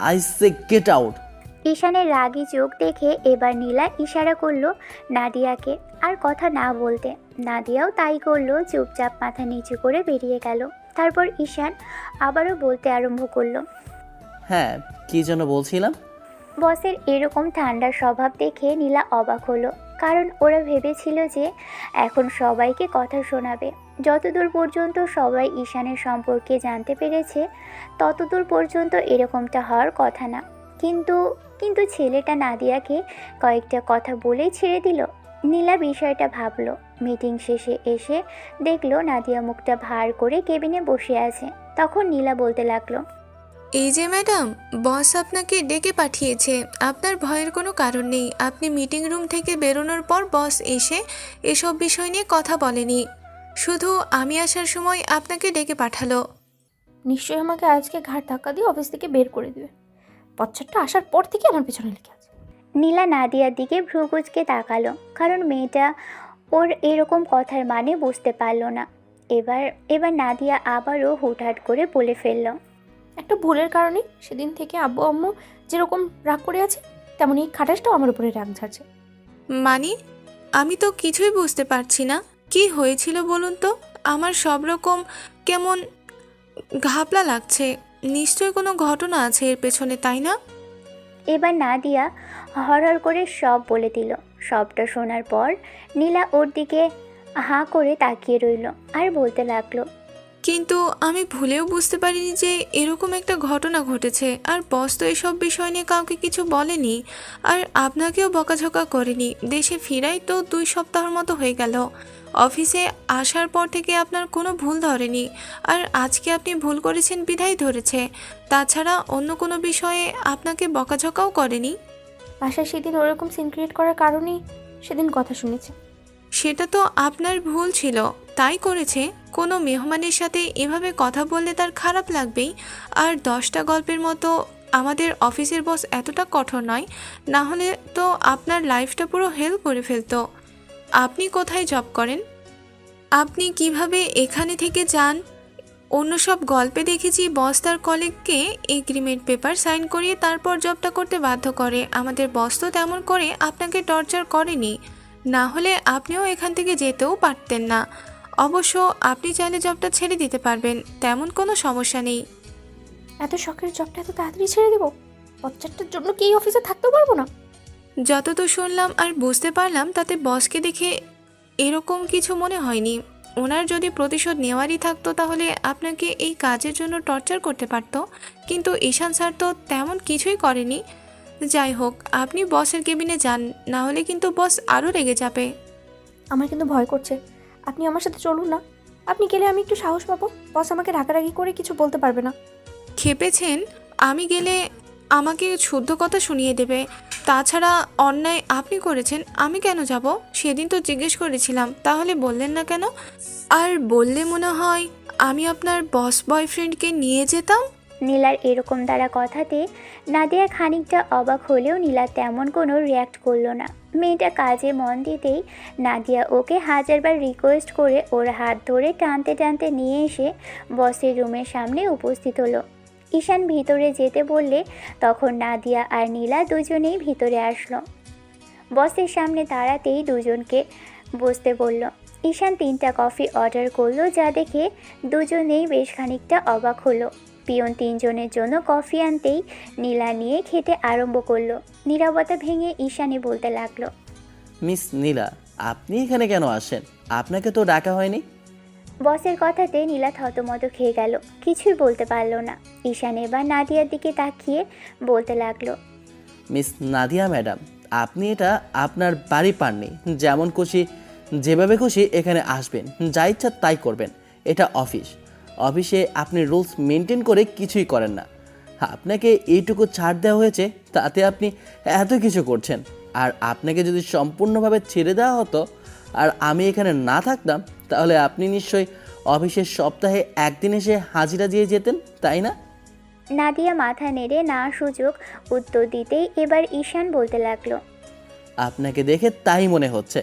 I say get out.
ঈশানের রাগী চোখ দেখে এবার নীলা ইশারা করলো নাদিয়াকে আর কথা না বলতে। নাদিয়াও তাই করলো, চুপচাপ মাথা নিচু করে বেরিয়ে গেল। তারপর ঈশান আবারও বলতে আরম্ভ করলো,
হ্যাঁ, কি যেন বলছিলাম?
বসের এরকম ঠান্ডা স্বভাব দেখে নীলা অবাক হলো, কারণ ওরা ভেবেছিল যে এখন সবাইকে কথা শোনাবে। যতদূর পর্যন্ত সবাই ঈশানের সম্পর্কে জানতে পেরেছে ততদূর পর্যন্ত এরকমটা হওয়ার কথা না। কিন্তু কিন্তু ছেলেটা নাদিয়াকে কয়েকটা কথা বলেই ছেড়ে দিল। নীলা বিষয়টা ভাবলো। মিটিং শেষে এসে দেখলো নাদিয়া মুখটা ভার করে কেবিনে বসে আছে। তখন নীলা বলতে লাগলো,
এই যে ম্যাডাম, বস আপনাকে ডেকে পাঠিয়েছে। আপনার ভয়ের কোনো কারণ নেই। আপনি মিটিং রুম থেকে বেরোনোর পর বস এসে এসব বিষয় নিয়ে কথা বলেনি, শুধু আমি আসার সময় আপনাকে ডেকে পাঠালো।
নিশ্চয়ই আমাকে আজকে ঘাট ধাক্কা দিয়ে অফিস থেকে বের করে দিবে। বাচ্চাটা আসার পর থেকে আমার পেছনে লেগে আছে।
নীলা নাদিয়ার দিকে ভ্রুকুচকে তাকালো, কারণ মেয়েটা ওর এরকম কথার মানে বুঝতে পারল না। এবার নাদিয়া আবারও হুটহাট করে বলে ফেলল,
একটা ভুলের কারণে সেদিন থেকে আব্বু আম্মু যেরকম রাগ করে আছে, তেমন এই খাটাসটাও আমার উপরে রাগ ঝাড়ছে।
মানে আমি তো কিছুই বুঝতে পারছি না, কি হয়েছিল বলুন তো? আমার সব রকম কেমন ঘাপলা লাগছে। নিশ্চয়ই কোনো ঘটনা আছে এর পেছনে, তাই না?
এবার নাদিয়া হরহর করে সব বলে দিল। সবটা শোনার পর নীলা ওর দিকে হাঁ করে তাকিয়ে রইল আর বলতে লাগলো,
কিন্তু আমি ভুলেও বুঝতে পারিনি যে এরকম একটা ঘটনা ঘটেছে। আর বস তো এসব বিষয় নিয়ে কাউকে কিছু বলেনি, আর আপনাকেও বকাঝকা করেনি। দেশে ফিরাই তো 2 সপ্তাহের মতো হয়ে গেল। অফিসে আসার পর থেকে আপনার কোনো ভুল ধরেনি, আর আজকে আপনি ভুল করেছেন বিধায় ধরেছে। তাছাড়া অন্য কোনো বিষয়ে আপনাকে বকাঝকাও করেনি।
বাসায় সেদিন ওরকম সিন ক্রিয়েট করার কারণেই সেদিন কথা শুনেছে।
সেটা তো আপনার ভুল ছিল, তাই করেছে। কোনো মেহমানের সাথে এভাবে কথা বললে তার খারাপ লাগবেই। আর 10টা গল্পের মতো আমাদের অফিসের বস এতটা কঠোর নয়, না হলে তো আপনার লাইফটা পুরো হেল করে ফেলতো। আপনি কোথায় জব করেন? আপনি কিভাবে এখানে থেকে যান? অন্য সব গল্পে দেখেছি বস তার কলিগকে এগ্রিমেন্ট পেপার সাইন করিয়ে তারপর জবটা করতে বাধ্য করে। আমাদের বস তো তেমন করে আপনাকে টর্চার করেনি, না হলে আপনিও এখান থেকে যেতেও পারতেন না। অবশ্য আপনি চাইলে জবটা ছেড়ে দিতে পারবেন, তেমন কোনো সমস্যা নেই।
এত শখের জবটা এত তাড়াতাড়ি ছেড়ে দেবো? বাচ্চাটার জন্য কি এই অফিসে থাকতেও পারবো না?
যতদূর শুনলাম আর বুঝতে পারলাম তাতে বসকে দেখে এরকম কিছু মনে হয়নি। ওনার যদি প্রতিশোধ নেওয়ারই থাকতো তাহলে আপনাকে এই কাজের জন্য টর্চার করতে পারতো, কিন্তু ঈশান স্যার তো তেমন কিছুই করেনি। যাই হোক, আপনি বসের কেবিনে যান, না হলে কিন্তু বস আরও রেগে যাবে।
আমার কিন্তু ভয় করছে। আপনি আমার সাথে চলুন না। আপনি গেলে আমি একটু সাহস পাবো। বস আমাকে রাগারাগি করে কিছু বলতে পারবে না।
খেপেছেন? আমি গেলে আমাকে শুদ্ধ কথা শুনিয়ে দেবে। তাছাড়া অন্যায় আপনি করেছেন, আমি কেন যাব? সেদিন তো জিজ্ঞেস করেছিলাম, তাহলে বললেন না কেন? আর বললে মনে হয় আমি আপনার বস বয়ফ্রেন্ডকে নিয়ে যেতাম।
নীলার এরকম দ্বারা কথাতে নাদিয়া খানিকটা অবাক হলেও নীলা তেমন কোনো রিয়াক্ট করলো না। মেয়েটা কাজে মন দিতেই নাদিয়া ওকে হাজারবার রিকোয়েস্ট করে ওর হাত ধরে টানতে টানতে নিয়ে এসে বসের রুমের সামনে উপস্থিত হলো। ঈশান ভিতরে যেতে বললে তখন নাদিয়া আর নীলা দুজনেই ভিতরে আসলো। বসের সামনে দাঁড়াতেই দুজনকে বসতে বলল। ঈশান 3টা কফি অর্ডার করলো, যা দেখে দুজনেই বেশ খানিকটা অবাক হলো। পিয়ন 3 জনের জন্য কফি আনতেই নীলা নিয়ে খেতে আরম্ভ করলো। নীরবতা ভেঙে ঈশানী বলতে লাগলো,
মিস নীলা, আপনি এখানে কেন আসেন? আপনাকে তো ডাকা হয়নি।
বসের কথাতে নীলা থতমত খেয়ে গেল, কিছুই বলতে পারলো না। ঈশান এবার নাদিয়ার দিকে তাকিয়ে বলতে লাগলো,
মিস নাদিয়া ম্যাডাম, আপনি এটা আপনার বাড়ি পাননি। যেমন খুশি যেভাবে খুশি এখানে আসবেন, যা ইচ্ছা তাই করবেন। এটা অফিস। অফিসে আপনি রুলস মেনটেন করে কিছুই করেন না। আপনাকে এইটুকু ছাড় দেওয়া হয়েছে, তাতে আপনি এত কিছু করছেন। আর আপনাকে যদি সম্পূর্ণভাবে ছেড়ে দেওয়া হতো আর আমি এখানে না থাকতাম, তাহলে আপনি নিশ্চয়ই অফিসের সপ্তাহে একদিন এসে হাজিরা দিয়ে যেতেন, তাই না?
নাদিয়া মাথা নেড়ে না সুযোগ উত্তর দিতেই এবার ঈশান বলতে লাগলো।
আপনাকে দেখে তাই মনে হচ্ছে,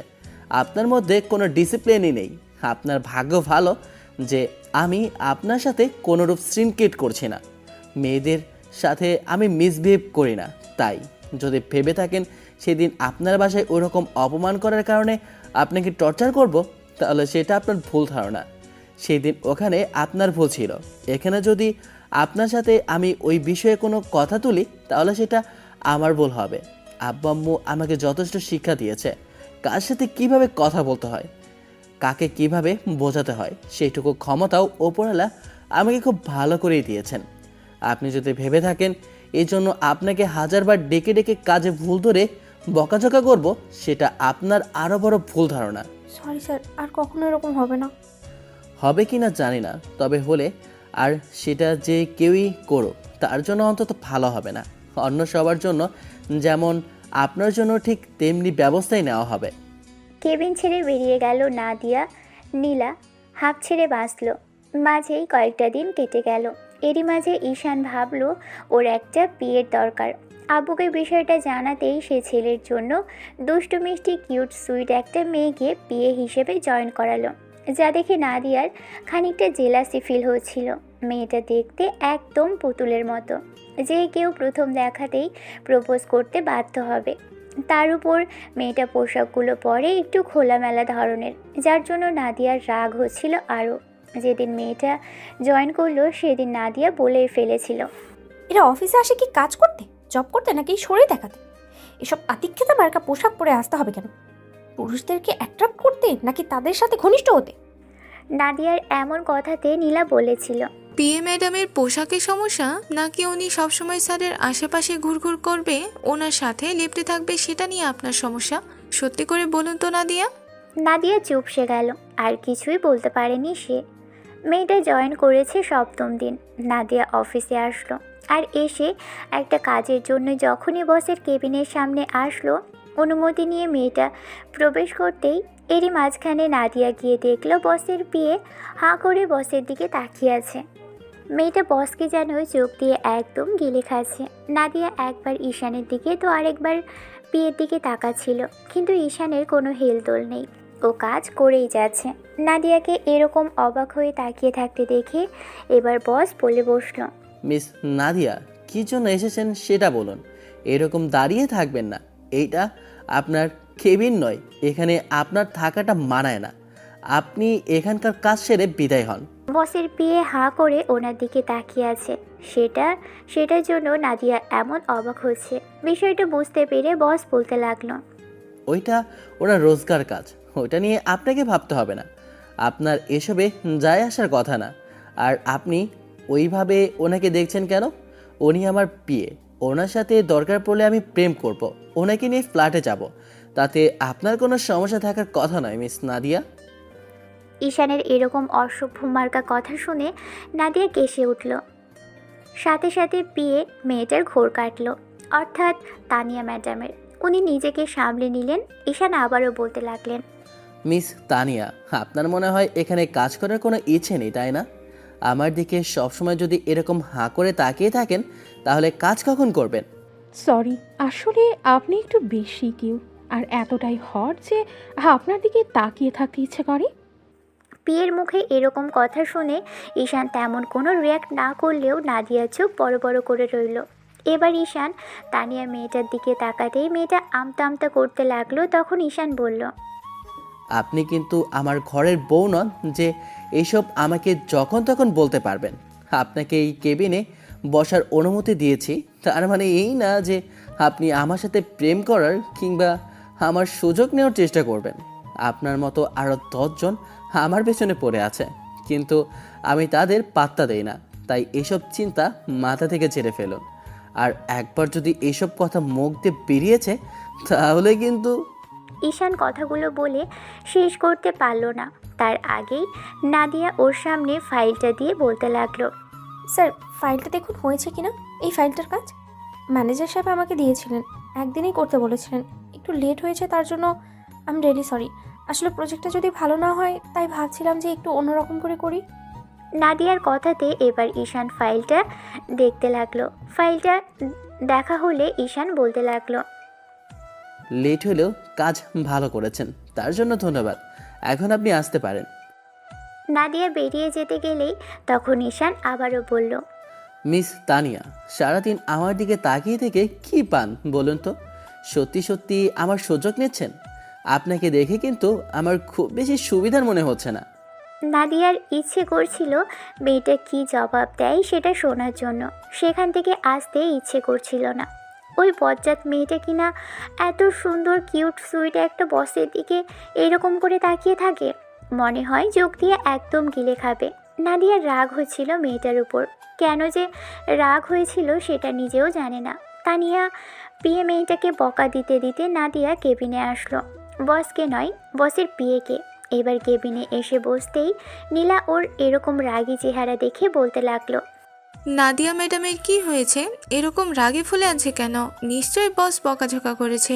আপনার মধ্যে কোনো ডিসিপ্লিনই নেই। আপনার ভাগ্য ভালো যে আমি আপনার সাথে কোনোরূপ সিনক্রেট করছি না। মেয়েদের সাথে আমি মিসবিহেভ করি না। তাই যদি ভেবে থাকেন সেদিন আপনার বাসায় ওরকম অপমান করার কারণে আপনাকে টর্চার করব, তাহলে সেটা আপনার ভুল ধারণা। সেদিন ওখানে আপনার ভুল ছিল। এখানে যদি আপনার সাথে আমি ওই বিষয়ে কোনো কথা তুলি, তাহলে সেটা আমার ভুল হবে। আব্বু আম্মু আমাকে যথেষ্ট শিক্ষা দিয়েছে কার সাথে কিভাবে কথা বলতে হয়, কাকে কিভাবে বোঝাতে হয়, সেইটুকু ক্ষমতাও ওপরওয়ালা আমাকে খুব ভালো করেই দিয়েছেন। আপনি যদি ভেবে থাকেন এই জন্য আপনাকে হাজারবার ডেকে ডেকে কাজে ভুল ধরে বকাঝকা করব, সেটা আপনার আরও বড় ভুল ধারণা।
সরি স্যার, আর কখনো এরকম হবে না।
হবে কি না জানি না, তবে হলে আর সেটা যে কেউই করো তার জন্য অন্তত ভালো হবে না। অন্য সবার জন্য যেমন আপনার জন্য ঠিক তেমনি ব্যবস্থাই নেওয়া হবে।
কেবিন ছেড়ে বেরিয়ে গেল নাদিয়া। নীলা হাঁপ ছেড়ে বাঁচল। মাঝেই কয়েকটা দিন কেটে গেল। এরই মাঝে ঈশান ভাবল ওর একটা বিয়ের দরকার। আব্বুকে বিষয়টা জানাতেই সে ছেলের জন্য দুষ্টু মিষ্টি কিউট সুইট একটা মেয়েকে বিয়ে হিসেবে জয়েন করালো, যা দেখে নাদিয়ার খানিকটা জেলাসি ফিল হচ্ছিল। মেয়েটা দেখতে একদম পুতুলের মতো, যে কেউ প্রথম দেখাতেই প্রপোজ করতে বাধ্য হবে। তার উপর মেয়েটা পোশাকগুলো পরে একটু খোলামেলা ধরনের, যার জন্য নাদিয়ার রাগ হচ্ছিল আরও। যেদিন মেয়েটা জয়েন করলো সেদিন নাদিয়া বলেই ফেলেছিল,
এরা অফিসে আসে কি কাজ করতে, জব করতে, নাকি শরীর দেখাতে? এসব আতিক্ষেতা মার্কা পোশাক পরে আসতে হবে কেন? পুরুষদেরকে অ্যাট্রাক্ট করতে, নাকি তাদের সাথে ঘনিষ্ঠ হতে?
নাদিয়ার এমন কথাতে নীলা বলেছিল,
পিএ ম্যাডামের পোশাকের সমস্যা, নাকি উনি সবসময় স্যারের আশেপাশে ঘুরঘুর করবে, ওনার সাথে লেপ্টে থাকবে, সেটা নিয়ে আপনার সমস্যা? সত্যি করে বলুন তো নাদিয়া।
নাদিয়া চুপসে গেল, আর কিছুই বলতে পারেনি সে। মেয়েটা জয়েন করেছে সপ্তম দিন। নাদিয়া অফিসে আসলো, আর এসে একটা কাজের জন্য যখনই বসের কেবিনের সামনে আসলো, অনুমতি নিয়ে মেয়েটা প্রবেশ করতেই এরই মাঝখানে নাদিয়া গিয়ে দেখলো বসের বিয়ে হাঁ করে বসের দিকে তাকিয়ে আছে। মেয়েটা বসকে যেন চোখ দিয়ে একদম গিলে খাচ্ছে। নাদিয়া একবার ঈশানের দিকে তো আরেকবার বিয়ের দিকে তাকাচ্ছিল, কিন্তু ঈশানের কোনো হেলদোল নেই, ও কাজ করেই যাচ্ছে। নাদিয়াকে এরকম অবাক হয়ে তাকিয়ে থাকতে দেখে এবার বস বলে বসলো,
মিস নাদিয়া, কী জন্য এসেছেন সেটা বলুন। এরকম দাঁড়িয়ে থাকবেন না, এইটা আপনার কেবিন নয়, এখানে আপনার থাকাটা মানায় না। আপনি এখানকার কাজ সেরে বিদায় হন।
বসের বিয়ে হাঁ করে ওনার দিকে তাকিয়ে আছে, সেটার জন্য নাদিয়া এমন অবাক হচ্ছে। বিষয়টা বুঝতে পেরে বস বলতে লাগলো,
ওইটা ওনার রোজগার কাজ, ওইটা নিয়ে আপনাকে ভাবতে হবে না। আপনার এসবে যায় আসার কথা না। আর আপনি ওইভাবে ওনাকে দেখছেন কেন? উনি আমার বিয়ে, ওনার সাথে দরকার পড়লে আমি প্রেম করব, ওনাকে নিয়ে ফ্ল্যাটে যাব, তাতে আপনার কোনো সমস্যা থাকার কথা নয় মিস নাদিয়া।
ঈশানের এরকম অসভ্য মার্কা কথা শুনে নাদিয়া কেসে উঠল। সাথে সাথে বিয়ে মেয়েটার ঘোর কাটল, অর্থাৎ তানিয়া ম্যাডামের। উনি নিজেকে সামলে নিলেন। ঈশান আবারও বলতে লাগলেন,
মিস তানিয়া, আপনার মনে হয় এখানে কাজ করার কোনো ইচ্ছে নেই, তাই না? আমার দিকে সবসময় যদি এরকম হাঁ করে তাকিয়ে থাকেন, তাহলে কাজ কখন করবেন?
সরি, আসলে আপনি একটু বেশি কিউট আর এতটাই হট যে আপনার দিকে তাকিয়ে থাকতে ইচ্ছে করে।
বিয়ের মুখে এরকম কথা শুনে ঈশান তেমন কোনো রিয়াক্ট না করলেও নাদিয়ার চোখ বড় বড় করে রইল। এবার ঈশান তানিয়া মেয়েটার দিকে তাকাতেই মেয়েটা আমতা আমতা করতে লাগলো। তখন ঈশান বলল,
আপনি কিন্তু আমার ঘরের বউ নন যে এইসব আমাকে যখন তখন বলতে পারবেন। আপনাকে এই কেবিনে বসার অনুমতি দিয়েছি, তার মানে এই না যে আপনি আমার সাথে প্রেম করার কিংবা আমার সুযোগ নেওয়ার চেষ্টা করবেন। আপনার মতো আরও 10 জন আমার পেছনে পড়ে আছে, কিন্তু আমি তাদের পাত্তা দেই না। তাই এসব চিন্তা মাথা থেকে ছেড়ে ফেলুন। আর একবার যদি এসব কথা মুখ দিয়ে বেরিয়েছে, তাহলে কিন্তু।
ঈশান কথাগুলো বলে শেষ করতে পারল না, তার আগেই নাদিয়া ওর সামনে ফাইলটা দিয়ে বলতে লাগলো,
স্যার ফাইলটা দেখুন হয়েছে কিনা। এই ফাইলটার কাজ ম্যানেজার সাহেব আমাকে দিয়েছিলেন, একদিনেই করতে বলেছিলেন। একটু লেট হয়েছে, তার জন্য আই এম রিয়েলি সরি। আসলে প্রজেক্টটা যদি ভালো না হয় তাই ভাবছিলাম যে একটু অন্যরকম করে করি।
নাদিয়ার কথাতে এবার ঈশান ফাইলটা দেখতে লাগলো। ফাইলটা দেখা হলে ঈশান বলতে লাগলো,
লেট হলেও কাজ ভালো করেছেন, তার জন্য ধন্যবাদ। এখন আপনি আসতে পারেন।
নাদিয়া বেরিয়ে যেতে গেলেই তখন ঈশান আবারও বলল,
মিস তানিয়া, সারাদিন আমার দিকে তাকিয়ে থেকে কি পান বলুন তো? সত্যি সত্যি আমার সুযোগ নিচ্ছেন? আপনাকে দেখে কিন্তু আমার খুব বেশি সুবিধার মনে হচ্ছে না।
নাদিয়ার ইচ্ছে করছিল মেয়েটা কি জবাব দেয় সেটা শোনার জন্য, সেখান থেকে আসতে ইচ্ছে করছিল না। ওই বজ্জাত মেয়েটা কিনা এত সুন্দর কিউট সুইট একটা বসের দিকে এরকম করে তাকিয়ে থাকে, মনে হয় যোগ দিয়ে একদম গিলে খাবে। নাদিয়ার রাগ হচ্ছিল মেয়েটার উপর, কেন যে রাগ হয়েছিল সেটা নিজেও জানে না। তানিয়া পিয়ে মেয়েটাকে বকা দিতে দিতে নাদিয়া কেবিনে আসলো। বসকে নয়, বসের পিয়েকে। এবার কেবিনে এসে বসতেই নীলা ওর এরকম রাগী চেহারা দেখে বলতে লাগলো,
নাদিয়া ম্যাডামের কি হয়েছে? এরকম রাগে ফুলে আছে কেন? নিশ্চয়ই বস বকাঝকা করেছে।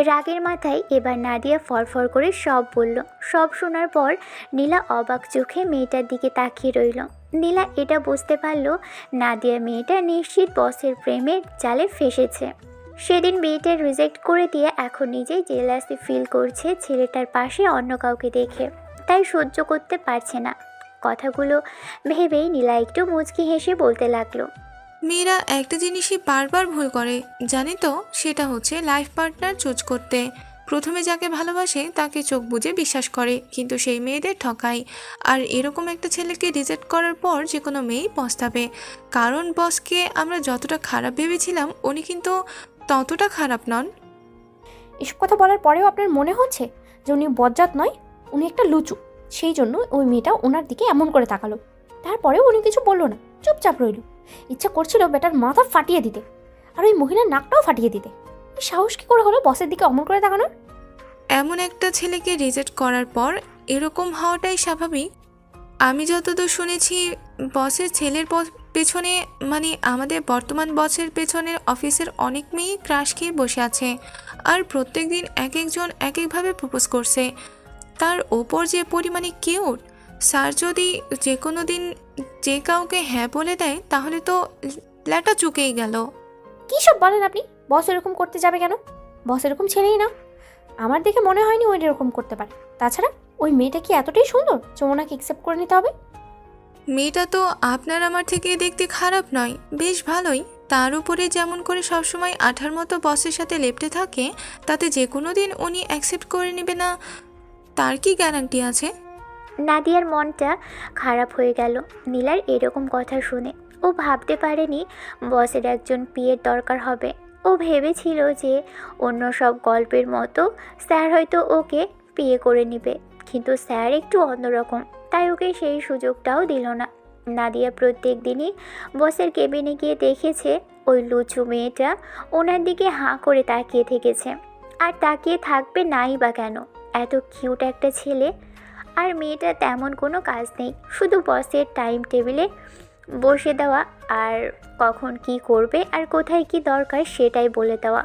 রাগের মাথায় এবার নাদিয়া ফরফর করে সব বলল। সব শোনার পর নীলা অবাক চোখে মেয়েটার দিকে তাকিয়ে রইল। নীলা এটা বুঝতে পারল নাদিয়া মেয়েটা নিশ্চিত বসের প্রেমের জালে ফেসেছে। সেদিন বিয়েটা রিজেক্ট করে দিয়ে এখন নিজেই জেলাসি ফিল করছে ছেলেটার পাশে অন্য কাউকে দেখে, তাই সহ্য করতে পারছে না। কথাগুলো ভেবেই নীলা একটু মুচকি হেসে বলতে লাগলো,
মেয়েরা একটা জিনিসই বারবার ভুল করে জানি তো, সেটা হচ্ছে লাইফ পার্টনার চুজ করতে। প্রথমে যাকে ভালোবাসে তাকে চোখ বুজে বিশ্বাস করে, কিন্তু সেই মেয়েদের ঠকায়। আর এরকম একটা ছেলেকে রিজেক্ট করার পর যে কোনো মেয়েই পস্তাবে, কারণ বসকে আমরা যতটা খারাপ ভেবেছিলাম উনি কিন্তু ততটা খারাপ নন।
এসব কথা বলার পরেও আপনার মনে হচ্ছে যে উনি বজ্জাত নয়, উনি একটা লুচু। সেই জন্য ওই মেয়েটা ওনার দিকে এমন করে তাকালো। তারপরেও উনি কিছু বললো না, চুপচাপ রইল। ইচ্ছা করছিল বেটার মাথা ফাটিয়ে দিতে, আর ওই মহিলার নাকটাও ফাটিয়ে দিতে। এই সাহস কী করে হলো বসের দিকে অমন করে তাকানোর?
এমন একটা ছেলেকে রিজেক্ট করার পর এরকম হওয়াটাই স্বাভাবিক। আমি যতদূর শুনেছি বসের ছেলের পেছনে, মানে আমাদের বর্তমান বসের পেছনের অফিসের অনেক মেয়েই ক্রাশ খেয়ে বসে আছে, আর প্রত্যেক দিন এক একজন এক একভাবে প্রপোজ করছে। তার ওপর যে পরিমাণে কিউট, স্যার যদি যে কোনো দিন যে কাউকে হ্যাঁ বলে দেয় তাহলে তো ল্যাটা চুকেই গেল।
কী সব বলেন আপনি? বস এরকম করতে যাবে কেন? বস এরকম ছেলেই না। আমার দেখে মনে হয়নি ওই এরকম করতে পারে। তাছাড়া ওই মেয়েটা কি এতটাই সুন্দর যে ওনাকে অ্যাকসেপ্ট করে নিতে হবে?
মেয়েটা তো আপনার আমার থেকে দেখতে খারাপ নয়, বেশ ভালোই। তার উপরে যেমন করে সবসময় আঠার মতো বসের সাথে লেপটে থাকে, তাতে যে কোনো দিন উনি অ্যাকসেপ্ট করে নেবে না তার কি গ্যারান্টি আছে?
নাদিয়ার মনটা খারাপ হয়ে গেল নীলার এরকম কথা শুনে। ও ভাবতে পারেনি বসের একজন পিয়ের দরকার হবে। ও ভেবেছিল যে অন্য সব গল্পের মতো স্যার হয়তো ওকে বিয়ে করে নেবে, কিন্তু স্যার একটু অন্যরকম, তাই ওকে সেই সুযোগটাও দিল না। নাদিয়া প্রত্যেক দিনই বসের কেবিনে গিয়ে দেখেছে ওই লুচু মেয়েটা ওনার দিকে হাঁ করে তাকিয়ে থেকেছে। আর তাকিয়ে থাকবে নাই বা কেন, এত কিউট একটা ছেলে। আর মেয়েটা তেমন কোনো কাজ নেই, শুধু বসের টাইম টেবিলে বসে দেওয়া আর কখন কি করবে আর কোথায় কি দরকার সেটাই বলে দেওয়া।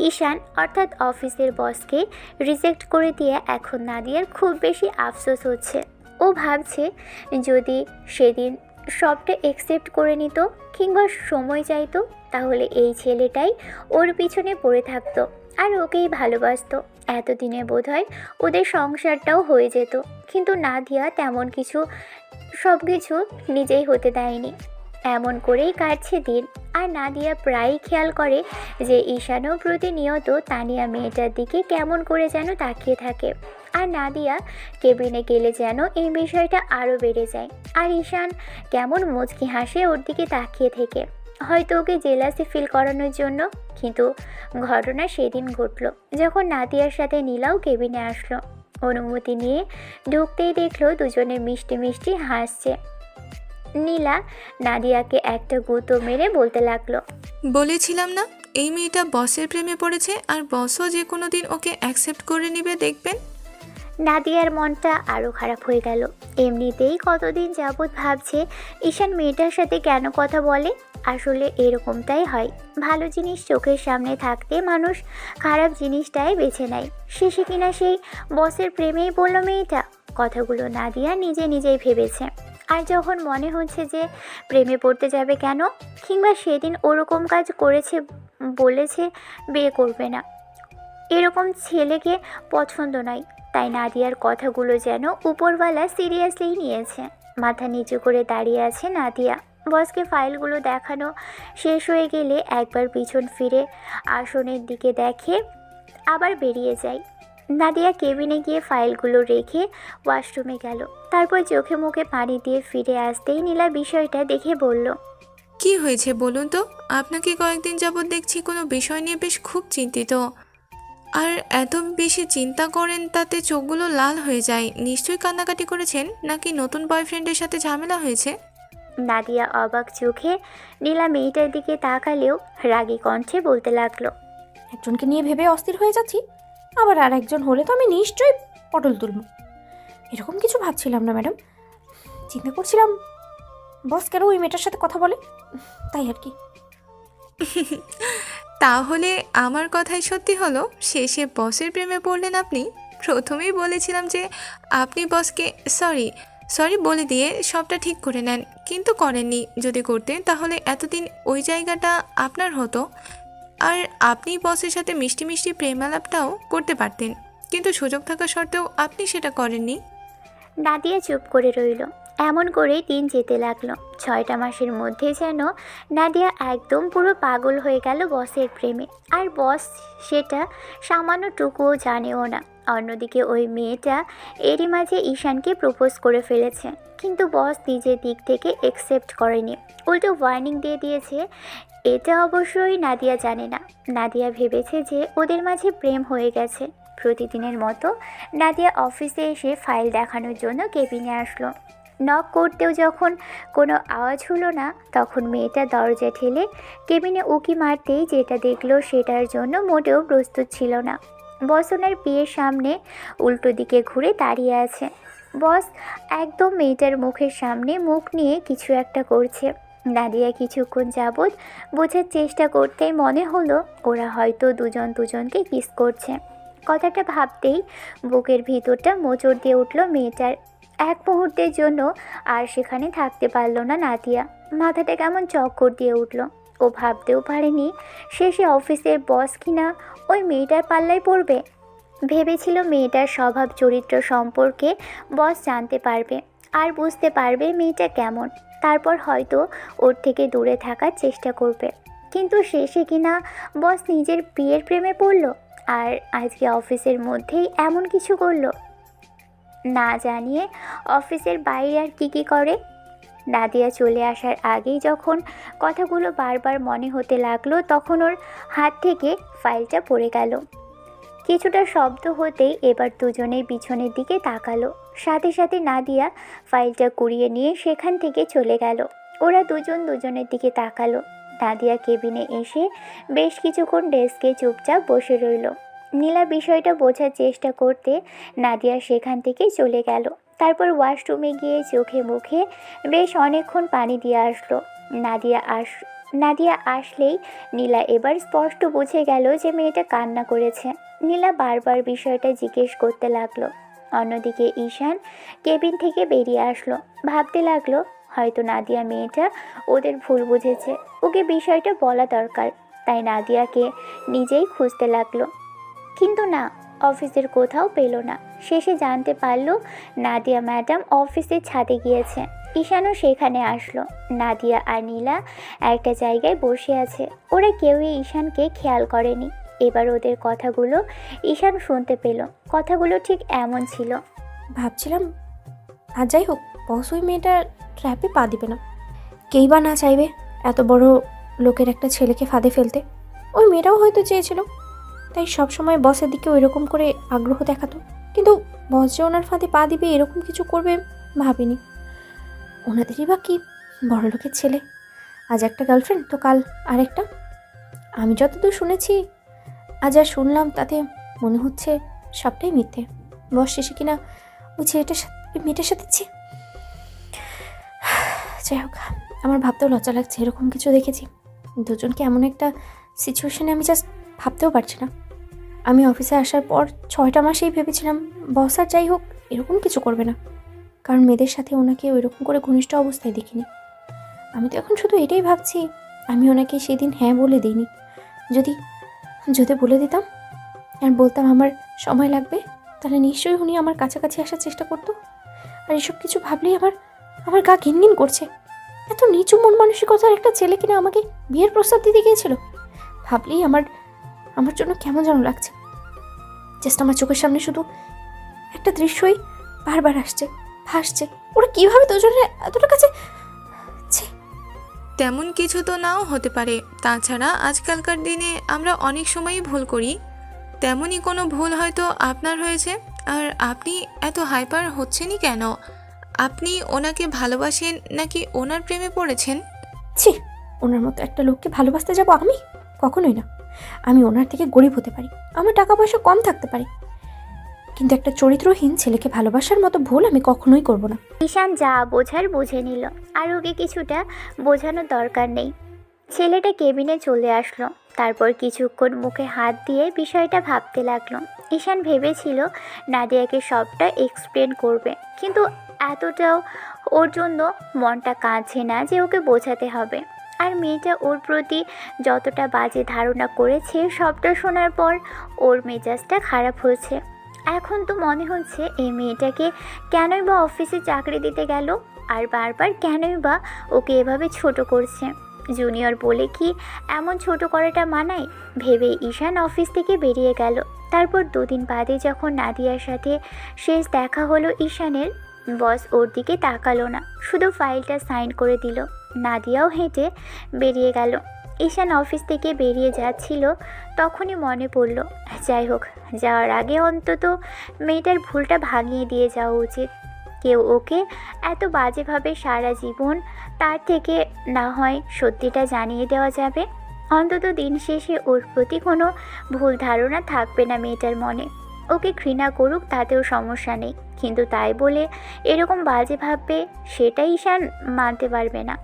ঈশান অর্থাৎ অফিসের বসকে রিজেক্ট করে দিয়ে এখন নাদিয়ার খুব বেশি আফসোস হচ্ছে। ও ভাবছে যদি সেদিন সবটা অ্যাকসেপ্ট করে নিত কিংবা সময় চাইতো, তাহলে এই ছেলেটাই ওর পিছনে পড়ে থাকতো আর ওকেই ভালোবাসতো। এতদিনে বোধহয় ওদের সংসারটাও হয়ে যেত, কিন্তু নাদিয়া তেমন কিছু, সব কিছু নিজেই হতে দেয়নি। এমন করেই কাটছে দিন। আর নাদিয়া প্রায়ই খেয়াল করে যে ঈশানও প্রতিনিয়ত তানিয়া মেয়েটার দিকে কেমন করে যেন তাকিয়ে থাকে। আর নাদিয়া কেবিনে গেলে যেন এই বিষয়টা আরও বেড়ে যায়। আর ঈশান কেমন মুচকি হাসে ওর দিকে তাকিয়ে থেকে, হয়তো ওকে জেলাসি ফিল করানোর জন্য। কিন্তু ঘটনা সেদিন ঘটল যখন নাদিয়ার সাথে নীলাও কেবিনে আসলো। অনুমতি নিয়ে ঢুকতেই দেখলো দুজনে মিষ্টি মিষ্টি হাসছে। নীলা নাদিয়াকে একটা গুঁতো মেরে বলতে লাগলো,
বলেছিলাম না এই মেয়েটা বসের প্রেমে পড়েছে, আর বসও যে কোনো দিন ওকে অ্যাকসেপ্ট করে নেবে দেখবেন।
নাদিয়ার মনটা আরও খারাপ হয়ে গেল। এমনিতেই কতদিন যাবৎ ভাবছে ঈশান মেয়েটার সাথে কেন কথা বলে। আসলে এরকমটাই হয়, ভালো জিনিস চোখের সামনে থাকতে মানুষ খারাপ জিনিসটাই বেছে নেয়। শেষে কিনা সেই বসের প্রেমেই বলল মেয়েটা। কথাগুলো নাদিয়া নিজে নিজেই ভেবেছে। আর যখন মনে হচ্ছে যে প্রেমে পড়তে যাবে কেন, কিংবা সেদিন ওরকম কাজ করেছে বলেছে বিয়ে করবে না, এরকম ছেলেকে পছন্দ নয়, তাই নাদিয়ার কথাগুলো যেন উপরওয়ালা সিরিয়াসলি নিয়েছে। মাথা নিচু করে দাঁড়িয়ে আছে নাদিয়া। বসকে ফাইলগুলো দেখানো শেষ হয়ে গেলে একবার পিছন ফিরে আসনের দিকে দেখে, আবার বেরিয়ে যায়। নাদিয়া কেবিনে গিয়ে ফাইলগুলো রেখে ওয়াশরুমে গেল। তারপর চোখে মুখে পানি দিয়ে ফিরে আসতেই নীলা বিষয়টা দেখে বলল,
কি হয়েছে বলুন তো? আপনাকে কয়েকদিন যাবৎ দেখছি কোনো বিষয় নিয়ে বেশ খুব চিন্তিত। আর এত বেশি চিন্তা করেন তাতে চোখগুলো লাল হয়ে যায়। নিশ্চয়ই কান্নাকাটি করেছেন, নাকি নতুন বয়ফ্রেন্ডের সাথে ঝামেলা হয়েছে?
নাদিয়া অবাক চোখে নীলা মেয়েটার দিকে তাকালেও রাগী কণ্ঠে বলতে লাগলো,
একজনকে নিয়ে ভেবে অস্থির হয়ে যাচ্ছি, আবার আর একজন হলে তো আমি নিশ্চয়ই পটল তুলব। এরকম কিছু ভাবছিলাম না ম্যাডাম, চিন্তা করছিলাম বস কেন ওই মেয়েটার সাথে কথা বলে, তাই আর কি।
তাহলে আমার কথাই সত্যি হলো, শেষে বসের প্রেমে পড়লেন আপনি। প্রথমেই বলেছিলাম যে আপনি বসকে সরি বলে দিয়ে সবটা ঠিক করে নেন, কিন্তু করেননি। যদি করতেন তাহলে এতদিন ওই জায়গাটা আপনার হতো, আর আপনি বসের সাথে মিষ্টি মিষ্টি প্রেমালাপটাও করতে পারতেন, কিন্তু সুযোগ থাকা সত্ত্বেও আপনি সেটা করেননি।
নাদিয়া চুপ করে রইল। এমন করেই দিন যেতে লাগলো। 6টা মাসের মধ্যে যেন নাদিয়া একদম পুরো পাগল হয়ে গেল বসের প্রেমে। আর বস সেটা সামান্যটুকুও জানেও না। অন্যদিকে ওই মেয়েটা এরই মাঝে ঈশানকে প্রপোজ করে ফেলেছে, কিন্তু বস নিজের দিক থেকে একসেপ্ট করেনি, উল্টো ওয়ার্নিং দিয়ে দিয়েছে। এটা অবশ্যই নাদিয়া জানে না। নাদিয়া ভেবেছে যে ওদের মাঝে প্রেম হয়ে গেছে। প্রতিদিনের মতো নাদিয়া অফিসে এসে ফাইল দেখানোর জন্য কেবিনে আসলো। নক করতেও যখন কোনো আওয়াজ হলো না, তখন মেয়েটা দরজা ঠেলে কেবিনে উকি মারতেই যেটা দেখলো সেটার জন্য মোটেও প্রস্তুত ছিল না। বস ওনার বিয়ের সামনে উল্টো দিকে ঘুরে দাঁড়িয়ে আছে। বস একদম মেয়েটার মুখের সামনে মুখ নিয়ে কিছু একটা করছে। নাদিয়া কিছুক্ষণ যাবৎ বোঝার চেষ্টা করতেই মনে হলো ওরা হয়তো দুজন দুজনকে কিস করছে। কথাটা ভাবতেই বুকের ভিতরটা মোচড় দিয়ে উঠল মেয়েটার। এক মুহূর্তের জন্য আর সেখানে থাকতে পারল না নাদিয়া। মাথাটা কেমন চক্কর দিয়ে উঠল। ও ভাবতেও পারেনি শেষে অফিসের বস কিনা ওই মেয়েটার পাল্লায় পড়বে। ভেবেছিল মেয়েটার স্বভাব চরিত্র সম্পর্কে বস জানতে পারবে আর বুঝতে পারবে মেয়েটা কেমন, তারপর হয়তো ওর থেকে দূরে থাকার চেষ্টা করবে। কিন্তু শেষে কিনা বস নিজের বিয়ের প্রেমে পড়ল, আর আজকে অফিসের মধ্যেই এমন কিছু করলো। না জানিয়ে অফিসের বাইরে আর কি করে। নাদিয়া চলে আসার আগেই যখন কথাগুলো বারবার মনে হতে লাগলো, তখন ওর হাত থেকে ফাইলটা পড়ে গেল। কিছুটা শব্দ হতেই এবার দুজনেই পিছনের দিকে তাকালো। সাথে সাথে নাদিয়া ফাইলটা কুড়িয়ে নিয়ে সেখান থেকে চলে গেল। ওরা দুজন দুজনের দিকে তাকালো। নাদিয়া কেবিনে এসে বেশ কিছুক্ষণ ডেস্কে চুপচাপ বসে রইল। নীলা বিষয়টা বোঝার চেষ্টা করতে নাদিয়া সেখান থেকে চলে গেল। তারপর ওয়াশরুমে গিয়ে চোখে মুখে বেশ অনেকক্ষণ পানি দিয়ে আসলো। নাদিয়া আসলেই নীলা এবার স্পষ্ট বুঝে গেল যে মেয়েটা কান্না করেছে। নীলা বারবার বিষয়টা জিজ্ঞেস করতে লাগলো। অন্যদিকে ঈশান কেবিন থেকে বেরিয়ে আসলো। ভাবতে লাগলো হয়তো নাদিয়া মেয়েটা ওদের ভুল বুঝেছে, ওকে বিষয়টা বলা দরকার। তাই নাদিয়াকে নিজেই খুঁজতে লাগলো, কিন্তু না, অফিসের কোথাও পেল না। শেষে জানতে পারলো নাদিয়া ম্যাডাম অফিসের ছাদে গিয়েছে। ঈশানও সেখানে আসলো। নাদিয়া আর নীলা একটা জায়গায় বসে আছে। ওরা কেউই ঈশানকে খেয়াল করেনি। এবার ওদের কথাগুলো ঈশান শুনতে পেল। কথাগুলো ঠিক এমন ছিল,
ভাবছিলাম আর যাই হোক বস ওই মেয়েটার ট্র্যাপে পা দিবে না। কেই বা না চাইবে এত বড় লোকের একটা ছেলেকে ফাঁদে ফেলতে। ওই মেয়েটাও হয়তো চেয়েছিল, তাই সবসময় বসের দিকে ওই রকম করে আগ্রহ দেখাতো। কিন্তু বস যে ওনার ফাঁদে পা দিবে এরকম কিছু করবে ভাবিনি। ওনাদেরই বা কি বড় লোকের ছেলে, আজ একটা গার্লফ্রেন্ড তো কাল আরেকটা। আমি যতদূর শুনেছি, আজ আর শুনলাম তাতে মনে হচ্ছে সবটাই মিথ্যে। বস শেষে কিনা ওই ছেলেটার সাথে মেয়েটার সাথে যাই হোক, আমার ভাবতেও লজ্জা লাগছে এরকম কিছু দেখেছি। দুজনকে এমন একটা সিচুয়েশনে আমি জাস্ট ভাবতেও পারছি না। আমি অফিসে আসার পর 6টা মাসেই ভেবেছিলাম বস আর যাই হোক এরকম কিছু করবে না, কারণ মেয়েদের সাথে ওনাকে ওইরকম করে ঘনিষ্ঠ অবস্থায় দেখিনি। আমি তো এখন শুধু এটাই ভাবছি, আমি ওনাকে সেদিন হ্যাঁ বলে দিইনি। যদি যদি বলে দিতাম আর বলতাম আমার সময় লাগবে, তাহলে নিশ্চয়ই উনি আমার কাছাকাছি আসার চেষ্টা করতো। আর এসব কিছু ভাবলেই আমার গা ঘিনঘিন করছে। এত নিচু মন মানসিকতার একটা ছেলে কিনা আমাকে বিয়ের প্রস্তাব দিতে গিয়েছিল, ভাবলেই আমার জন্য কেমন যেন লাগছে। জাস্ট আমার চোখের সামনে শুধু একটা দৃশ্যই বারবার ভাসছে। ওরা কীভাবে দুজনের এতটা কাছে?
তেমন কিছু তো নাও হতে পারে। তাছাড়া আজকালকার দিনে আমরা অনেক সময়ই ভুল করি, তেমনই কোনো ভুল হয়তো আপনার হয়েছে। আর আপনি এত হাইপার হচ্ছেনই কেন? আপনি ওনাকে ভালোবাসেন নাকি ওনার প্রেমে পড়েছেন?
ওনার মতো একটা লোককে ভালোবাসতে যাব আমি? কখনোই না। আমি ওনার থেকে গরিব হতে পারি, আমার টাকা পয়সা কম থাকতে পারে, কিন্তু একটা চরিত্রহীন ছেলেকে ভালোবাসার মতো ভুল আমি কখনোই করব না।
ঈশান যা বোঝার বুঝে নিল, আর ওকে কিছুটা বোঝানোর দরকার নেই। ছেলেটা কেবিনে চলে আসলো, তারপর কিছুক্ষণ মুখে হাত দিয়ে বিষয়টা ভাবতে লাগলো। ঈশান ভেবেছিল নাদিয়াকে সবটা এক্সপ্লেন করবে, কিন্তু এতটাও ওর জন্য মনটা কাঁদছে না যে ওকে বোঝাতে হবে। আর মেয়েটা ওর প্রতি যতটা বাজে ধারণা করেছে, সবটা শোনার পর ওর মেজাজটা খারাপ হয়েছে। এখন তো মনে হচ্ছে এই মেয়েটাকে কেনই বা অফিসে চাকরি দিতে গেল, আর বারবার কেনই বা ওকে এভাবে ছোট করছে। জুনিয়র বলে কি এমন ছোট করাটা মানায়? ভেবে ঈশান অফিস থেকে বেরিয়ে গেল। তারপর 2 দিন বাদে যখন নাদিয়ার সাথে শেষ দেখা হলো ঈশানের, বস ওর দিকে তাকালো না, শুধু ফাইলটা সাইন করে দিল। নাদিয়াও হেঁটে বেরিয়ে গেল। ঈশান অফিস থেকে বেরিয়ে যাচ্ছিল, তখনই মনে পড়ল, যাই হোক যাওয়ার আগে অন্তত মেয়েটার ভুলটা ভাঙিয়ে দিয়ে যাওয়া উচিত। কেউ ওকে এত বাজেভাবে সারা জীবন, তার থেকে না হয় সত্যিটা জানিয়ে দেওয়া যাবে। অন্তত দিন শেষে ওর প্রতি কোনো ভুল ধারণা থাকবে না মেয়েটার মনে। ওকে ঘৃণা করুক তাতেও সমস্যা নেই, কিন্তু তাই বলে এরকম বাজে ভাববে সেটাই ঈশান মানতে পারবে না।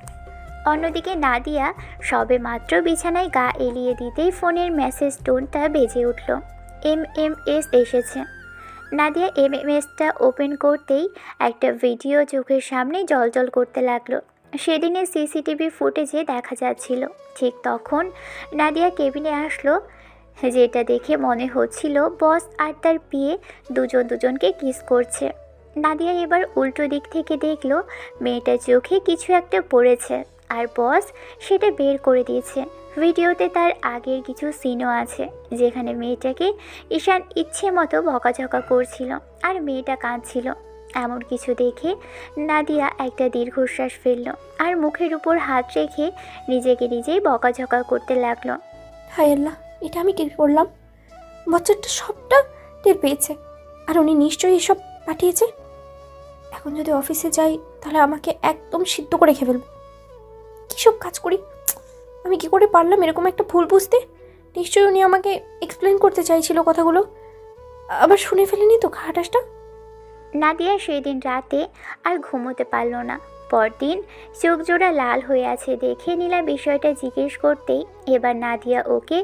অন্যদিকে নাদিয়া সবে মাত্র বিছানায় গা এলিয়ে দিতেই ফোনের মেসেজ টোনটা বেজে উঠল। MMS এসেছে। নাদিয়া MMSটা ওপেন করতেই একটা ভিডিও চোখের সামনে জ্বলজ্বল করতে লাগলো। সেদিনের CCTV ফুটেজে দেখা যাচ্ছিল। ঠিক তখন নাদিয়া কেবিনে আসলো, যেটা দেখে মনে হচ্ছিল বস আর তার পিয়ে দুজনকে কিস করছে। নাদিয়া এবার উল্টো দিক থেকে দেখলো মেয়েটার চোখে কিছু একটা পড়েছে, আর বস সেটা বের করে দিয়েছে। ভিডিওতে তার আগের কিছু সিনও আছে, যেখানে মেয়েটাকে ঈশান ইচ্ছে মতো বকাঝকা করছিল আর মেয়েটা কাঁদছিল। এমন কিছু দেখে নাদিয়া একটা দীর্ঘশ্বাস ফেলল আর মুখের উপর হাত রেখে নিজেকে নিজেই বকাঝকা করতে লাগলো।
হায় আল্লাহ, এটা আমি কি করলাম? বাচ্চাটা সবটা টের পেয়েছে, আর উনি নিশ্চয়ই এসব পাঠিয়েছে। এখন যদি অফিসে যাই তাহলে আমাকে একদম সিদ্ধ করে খেয়ে ফেলবে। কী সব কাজ করি আমি? কি করে পারলাম এরকম একটা ভুল বুঝতে? নিশ্চয়ই উনি আমাকে এক্সপ্লেন করতে চাইছিল কথাগুলো, আবার শুনে ফেলেনি তো খাটাসটা।
নাদিয়া সেদিন রাতে আর ঘুমোতে পারল না। পরদিন চোখ জোড়া লাল হয়ে আছে দেখে নীলা বিষয়টা জিজ্ঞেস করতেই এবার নাদিয়া ওকে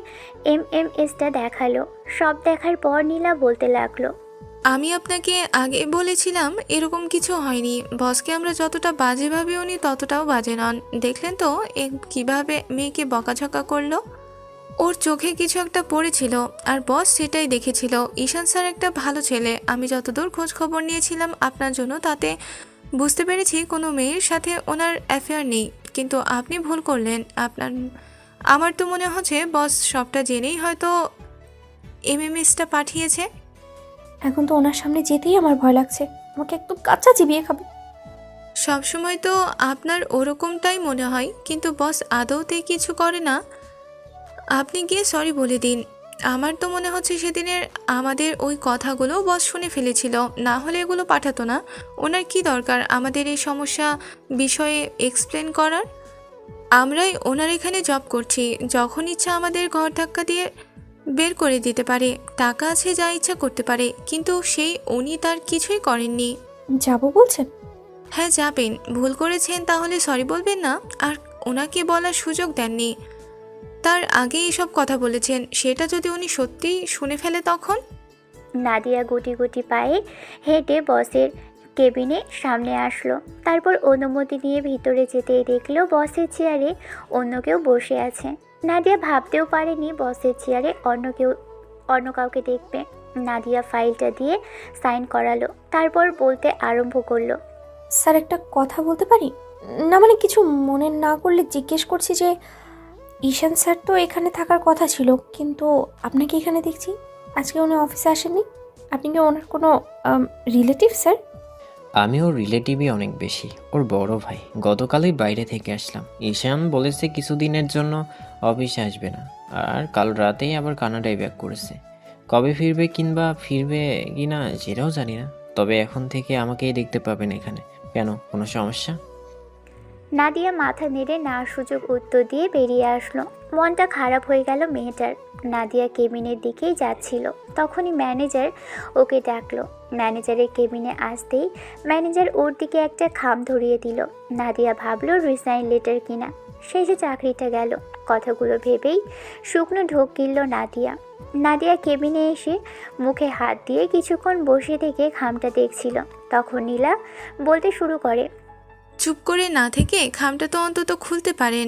MMSটা দেখালো। সব দেখার পর নীলা বলতে লাগলো,
আমি আপনাকে আগে বলেছিলাম এরকম কিছু হয়নি। বসকে আমরা যতটা বাজে ভাবি উনি ততটাও বাজে নন। দেখলেন তো কিভাবে মেয়েকে বকাঝকা করলো। ওর চোখে কিছু একটা পড়েছিল আর বস সেটাই দেখেছিল। ঈশান স্যার একটা ভালো ছেলে। আমি যতদূর খোঁজ খবর নিয়েছিলাম আপনার জন্য, তাতে বুঝতে পেরেছি কোনো মেয়ের সাথে ওনার অ্যাফেয়ার নেই। কিন্তু আপনি ভুল করলেন। আমার তো মনে হচ্ছে বস সবটা জেনেই হয়তো MMSটা পাঠিয়েছে।
এখন তো ওনার সামনে যেতেই আমার ভয় লাগছে, আমাকে একদম কাঁচা চিবিয়ে খাবে।
সবসময় তো আপনার ওরকমটাই মনে হয়, কিন্তু বস আদৌতে কিছু করে না। আপনি গিয়ে সরি বলে দিন। আমার তো মনে হচ্ছে সেদিনের আমাদের ওই কথাগুলো বস শুনে ফেলেছিল, না হলে এগুলো পাঠাতো না। ওনার কি দরকার আমাদের এই সমস্যা বিষয়ে এক্সপ্লেন করার? আমরাই ওনার এখানে জব করছি, যখন ইচ্ছা আমাদের ঘর ধাক্কা দিয়ে বের করে দিতে পারে, টাকা আছে, যা ইচ্ছা করতে পারে, কিন্তু সেই উনি তার কিছুই করেননি।
যাবো বলছেন?
হ্যাঁ যাবেন, ভুল করেছেন তাহলে সরি বলবেন না, আর ওনাকে বলার সুযোগ দেননি। তার আগে এসব কথা বলেছেন, সেটা যদি উনি সত্যিই শুনে ফেলে তখন?
নাদিয়া গুটি গুটি পায়ে হেঁটে বসের কেবিনে সামনে আসলো। তারপর অনুমতি নিয়ে ভিতরে যেতেই দেখলো বসের চেয়ারে অন্য কেউ বসে আছে। নাদিয়া ভাবতেও পারেনি বসের চেয়ারে অন্য কাউকে দেখবে। নাদিয়া ফাইলটা দিয়ে সাইন করালো, তারপর বলতে আরম্ভ করলো।
স্যার, একটা কথা বলতে পারি? না মানে কিছু মনে না করলে জিজ্ঞেস করছি যে ঈশান স্যার তো এখানে থাকার কথা ছিল, কিন্তু আপনাকে এখানে দেখছি। আজকে উনি অফিসে আসেননি। আপনি কি ওনার কোনো রিলেটিভ স্যার?
আমি ওর রিলেটিভই অনেক বেশি, ওর বড় ভাই। গতকালই বাইরে থেকে আসলাম। ঈশান বলেছে কিছুদিনের জন্য অফিসে আসবে না, আর কাল রাতেই আবার কানাডায় ব্যাক করেছে। কবে ফিরবে কিংবা ফিরবে কিনা সেটাও জানি না, তবে এখন থেকে আমাকেই দেখতে পাবেন এখানে। কেন, কোনো সমস্যা?
নাদিয়া মাথা নেড়ে না সুযোগ উত্তর দিয়ে বেরিয়ে আসলো। মনটা খারাপ হয়ে গেল মেয়েটার। নাদিয়া কেবিনের দিকেই যাচ্ছিল, তখনই ম্যানেজার ওকে ডাকলো। ম্যানেজারের কেবিনে আসতেই ম্যানেজার ওর দিকে একটা খাম ধরিয়ে দিল। নাদিয়া ভাবলো রিসাইন লেটার কিনা। শেষে চাকরিটা গেল, কথাগুলো ভেবেই শুকনো ঢোক গিলল নাদিয়া। নাদিয়া কেবিনে এসে মুখে হাত দিয়ে কিছুক্ষণ বসে থেকে খামটা দেখছিল। তখন নীলা বলতে শুরু করে,
চুপ করে না থেকে খামটা তো অন্তত খুলতে পারেন।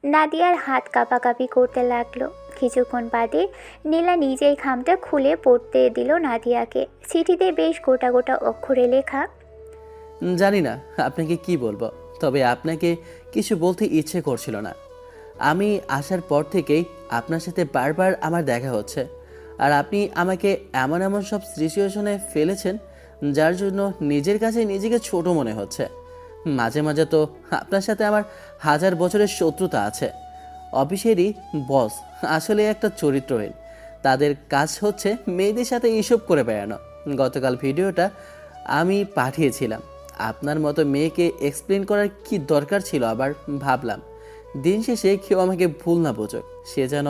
নাদিয়ার হাত কাঁপাকাঁপি করতে লাগলো। কিছুক্ষণ বাদে নীলা নিজেই খামটা খুলে পড়তে দিল নাদিয়াকে। চিঠিতে বেশ গোটা গোটা অক্ষরে লেখা।
জানি না আপনাকে কি বলবো, তবে আপনাকে কিছু বলতে ইচ্ছে করছিল না। আমি আসার পর থেকেই আপনার সাথে বারবার আমার দেখা হচ্ছে, আর আপনি আমাকে এমন এমন সব সিচুয়েশনে ফেলেছেন যার জন্য নিজের কাছে নিজেকে ছোট মনে হচ্ছে। মাঝে মাঝে তো আপনার সাথে আমার 1000 বছরের শত্রুতা আছে। অফিসেরই বস আসলে একটা চরিত্রহীন। তাদের কাজ হচ্ছে মেয়েদের সাথে এইসব করে বেড়ানো। গতকাল ভিডিওটা আমি পাঠিয়েছিলাম, আপনার মতো মেয়েকে এক্সপ্লেন করার কি দরকার ছিল। আবার ভাবলাম দিন শেষে কেউ আমাকে ভুল না বোঝুক, সে যেন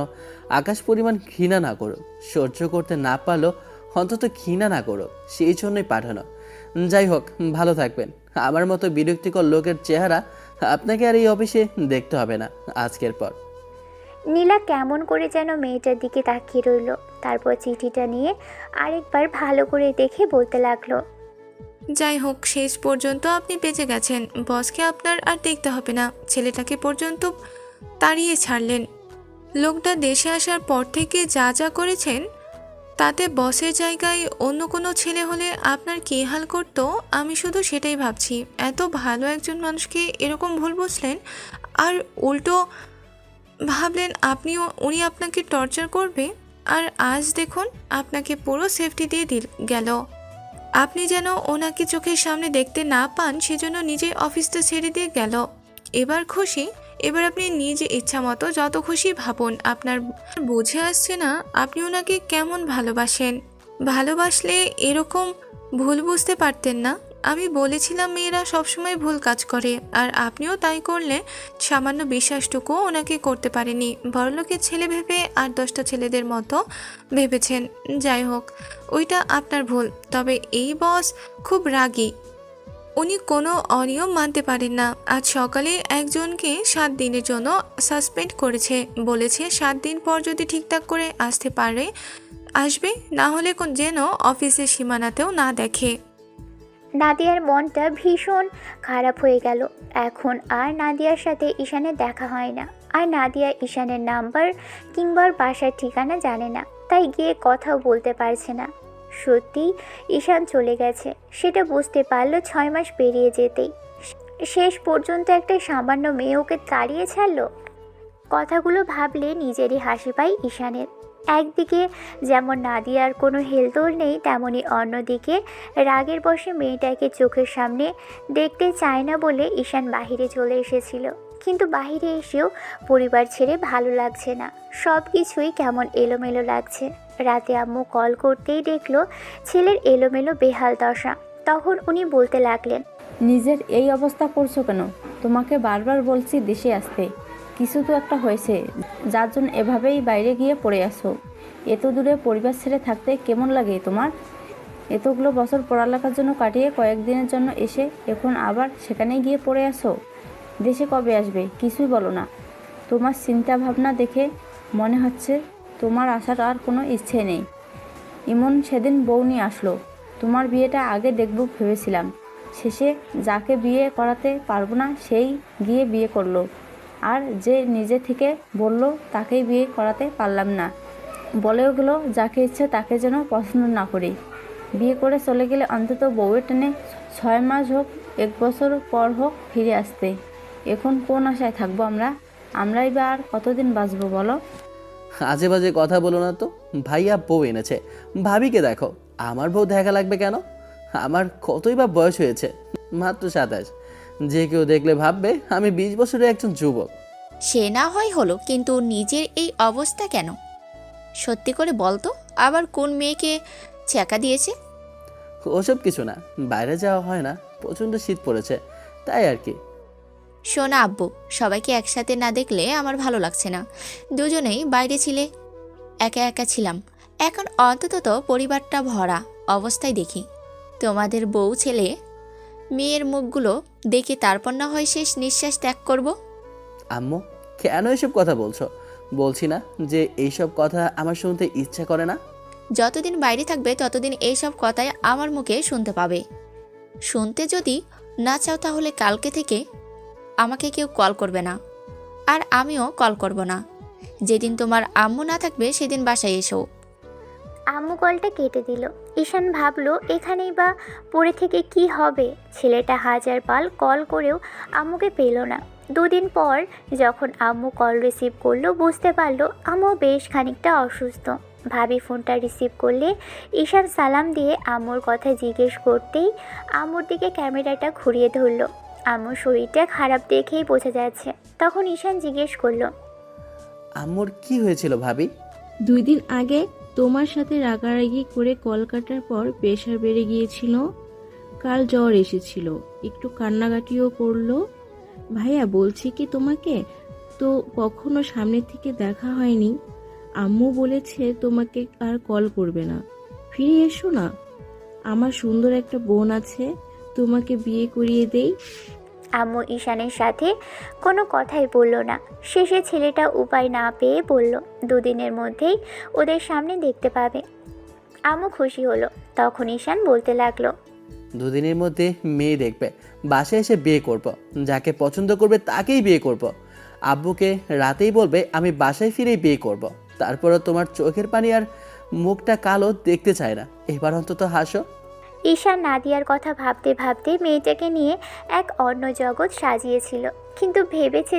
আকাশ পরিমাণ ঘৃণা না করুক। সহ্য করতে না পারলেও অন্তত ঘৃণা না করুক, সেই জন্যই পাঠানো। যাই হোক, ভালো থাকবেন। আমার মতো বিরক্তিকর লোকের চেহারা আপনাকে আর এই অফিসে দেখতে হবে না আজকের পর।
নীলা কেমন করে যেন মেয়েটার দিকে তাকিয়ে রইল। তারপর চিঠিটা নিয়ে আরেকবার ভালো করে দেখে বলতে লাগলো,
যাই হোক, শেষ পর্যন্ত আপনি বেঁচে গেছেন। বসকে আপনার আর দেখতে হবে না, ছেলেটাকে পর্যন্ত তাড়িয়ে ছাড়লেন। লোকটা দেশে আসার পর থেকে যা যা করেছেন, তাতে বসের জায়গায় অন্য কোনো ছেলে হলে আপনার কী হাল করতো আমি শুধু সেটাই ভাবছি। এত ভালো একজন মানুষকে এরকম ভুল বুঝলেন, আর উল্টো ভাবলেন উনি আপনাকে টর্চার করবে। আর আজ দেখুন আপনাকে পুরো সেফটি দিয়ে গেল। আপনি যেন ওনাকে চোখের সামনে দেখতে না পান, সেজন্য নিজেই অফিসটা ছেড়ে দিয়ে গেল। এবার খুশি? এবার আপনি নিজে ইচ্ছা মতো যত খুশি ভাবুন। আপনার বুঝে আসছে না আপনি ওনাকে কেমন ভালোবাসেন। ভালোবাসলে এরকম ভুল বুঝতে পারতেন না। আমি বলেছিলাম মেয়েরা সবসময় ভুল কাজ করে, আর আপনিও তাই করলে। সামান্য বিশ্বাসটুকু ওনাকে করতে পারেনি, বড়লোকের ছেলে ভেবে আর 10টা ছেলেদের মতো ভেবেছেন। যাই হোক, ওইটা আপনার ভুল। তবে এই বস খুব রাগী, উনি কোনো অনিয়ম মানতে পারেন না। আজ সকালে একজনকে 7 দিনের জন্য সাসপেন্ড করেছে। বলেছে 7 দিন পর যদি ঠিকঠাক করে আসতে পারে আসবে, না হলে যেন অফিসের সীমানাতেও না দেখে।
নাদিয়ার মনটা ভীষণ খারাপ হয়ে গেল। এখন আর নাদিয়ার সাথে ঈশানের দেখা হয় না। আর নাদিয়া ঈশানের নাম্বার কিংবা বাসার ঠিকানা জানে না, তাই গিয়ে কথাও বলতে পারছে না। সত্যি ঈশান চলে গেছে, সেটা বুঝতে পারলো 6 মাস পেরিয়ে যেতেই। শেষ পর্যন্ত একটা সামান্য মেয়ে ওকে তাড়িয়ে ছাড়লো। কথাগুলো ভাবলে নিজেরই হাসি পায় ঈশানের। একদিকে যেমন নাদিয়ার কোনো হেলদোল নেই, তেমনি অন্যদিকে রাগের বশে মেয়েটাকে চোখের সামনে দেখতে চায় না বলে ঈশান বাহিরে চলে এসেছিল। কিন্তু বাহিরে এসেও পরিবার ছেড়ে ভালো লাগছে না, সব কিছুই কেমন এলোমেলো লাগছে। রাতে আম্মু কল করতেই দেখলো ছেলের এলোমেলো বেহাল দশা। তখন উনি বলতে লাগলেন,
নিজের এই অবস্থা করছো কেন? তোমাকে বারবার বলছি দেশে আসতে, কিছু তো একটা হয়েছে যার জন্য এভাবেই বাইরে গিয়ে পড়ে আসো। এত দূরে পরিবার ছেড়ে থাকতে কেমন লাগে তোমার? এতগুলো বছর পড়ালেখার জন্য কাটিয়ে কয়েকদিনের জন্য এসে এখন আবার সেখানে গিয়ে পড়ে আসো। দেশে কবে আসবে কিছুই বলো না। তোমার চিন্তা ভাবনা দেখে মনে হচ্ছে তোমার আসার আর কোনো ইচ্ছে নেই। ইমন সেদিন বউ নিয়ে আসলো, তোমার বিয়েটা আগে দেখব ভেবেছিলাম। শেষে যাকে বিয়ে করাতে পারবো না সেই গিয়ে বিয়ে করলো, আর যে নিজে থেকে বলল তাকেই বিয়ে করাতে পারলাম না। বলেও গেলো যাকে ইচ্ছে তাকে যেন পছন্দ না করি। বিয়ে করে চলে গেলে অন্তত বউয়ের টেনে 6 মাস হোক 1 বছর পর হোক ফিরে আসতে। এখন কোন আশায় থাকবো আমরা? আমরাই বা আর কতদিন বাঁচবো বলো?
আজে বাজে কথা বলো না তো। ভাইয়া বউ এনেছে, ভাবিকে দেখো। আমার বউ দেখা লাগবে কেন? আমার কতই বা বয়স হয়েছে, মাত্র 27। যে কেউ দেখলে ভাববে আমি 20 বছরের একজন যুবক।
সে না হয় হলো, কিন্তু নিজের এই অবস্থা কেন? সত্যি করে বলতো, আবার কোন মেয়েকে ছ্যাঁকা দিয়েছে?
ওসব কিছু না, বাইরে যাওয়া হয় না, প্রচণ্ড শীত পড়েছে তাই আর কি।
শোনা আব্বু, সবাইকে একসাথে না দেখলে আমার ভালো লাগছে না। দুজনেই বাইরে ছিলে, একা একা ছিলাম। এখন অন্তত পরিবারটা ভরা অবস্থায় দেখি। তোমাদের বউ ছেলে মেয়ের মুখগুলো দেখে তারপর না হয় শেষ নিঃশ্বাস ত্যাগ করব।
আম্মু কেন এসব কথা বলছো? বলছি না যে এইসব কথা আমার শুনতে ইচ্ছা করে না।
যতদিন বাইরে থাকবে ততদিন এইসব কথাই আমার মুখে শুনতে পাবে। শুনতে যদি না চাও তাহলে কালকে থেকে আমাকে কেউ কল করবে না, আর আমিও কল করব না। যেদিন তোমার আম্মু না থাকবে সেদিন বাসায় এসো।
আম্মু কলটা কেটে দিল। ঈশান ভাবলো এখানেই বা পড়ে থেকে কি হবে। ছেলেটা হাজার পাল কল করেও আম্মুকে পেল না। 2 দিন পর যখন আম্মু কল রিসিভ করলো বুঝতে পারলো আম্মু বেশ খানিকটা অসুস্থ। ভাবি ফোনটা রিসিভ করলে ঈশান সালাম দিয়ে আম্মুর কথা জিজ্ঞেস করতেই আম্মুর দিকে ক্যামেরাটা ঘুরিয়ে ধরলো। আম্মুর শরীরটা খারাপ দেখেই বোঝা যাচ্ছে। তখন ঈশান জিজ্ঞেস করলো,
আম্মুর কি হয়েছিল ভাবি?
2 দিন আগে তোমার সাথে রাগারাগি করে কল কাটার পর প্রেশার বেড়ে গিয়েছিল। কাল জ্বর এসেছিল, একটু কান্নাকাটিও করলো। ভাইয়া বলছি কি তোমাকে তো কখনো সামনে থেকে দেখা হয়নি। আম্মু বলেছে তোমাকে আর কল করবে না, ফিরে এসো না। আমার সুন্দর একটা বোন আছে, তোমাকে বিয়ে করিয়ে দেই।
আম্মু ঈশানের সাথে কোনো কথাই বলল না। শেষে ছেলেটা উপায় না পেয়ে বলল 2 দিনের মধ্যেই ওদের সামনে দেখতে পাবে। আম্মু খুশি হলো। তখন ঈশান বলতে লাগলো,
2 দিনের মধ্যে মেয়ে দেখবে, বাসায় এসে বিয়ে করব, যাকে পছন্দ করবে তাকেই বিয়ে করব। আব্বুকে রাতেই বলবে আমি বাসায় ফিরেই বিয়ে করব। তারপরও তোমার চোখের পানি আর মুখটা কালো দেখতে চায় না। এবার অন্তত হাসো।
ঈশান নাদিয়ার কথা ভাবতে ভাবতে মেয়েটাকে নিয়ে এক অন্য জগৎ সাজিয়েছিল। কিন্তু ভেবেছে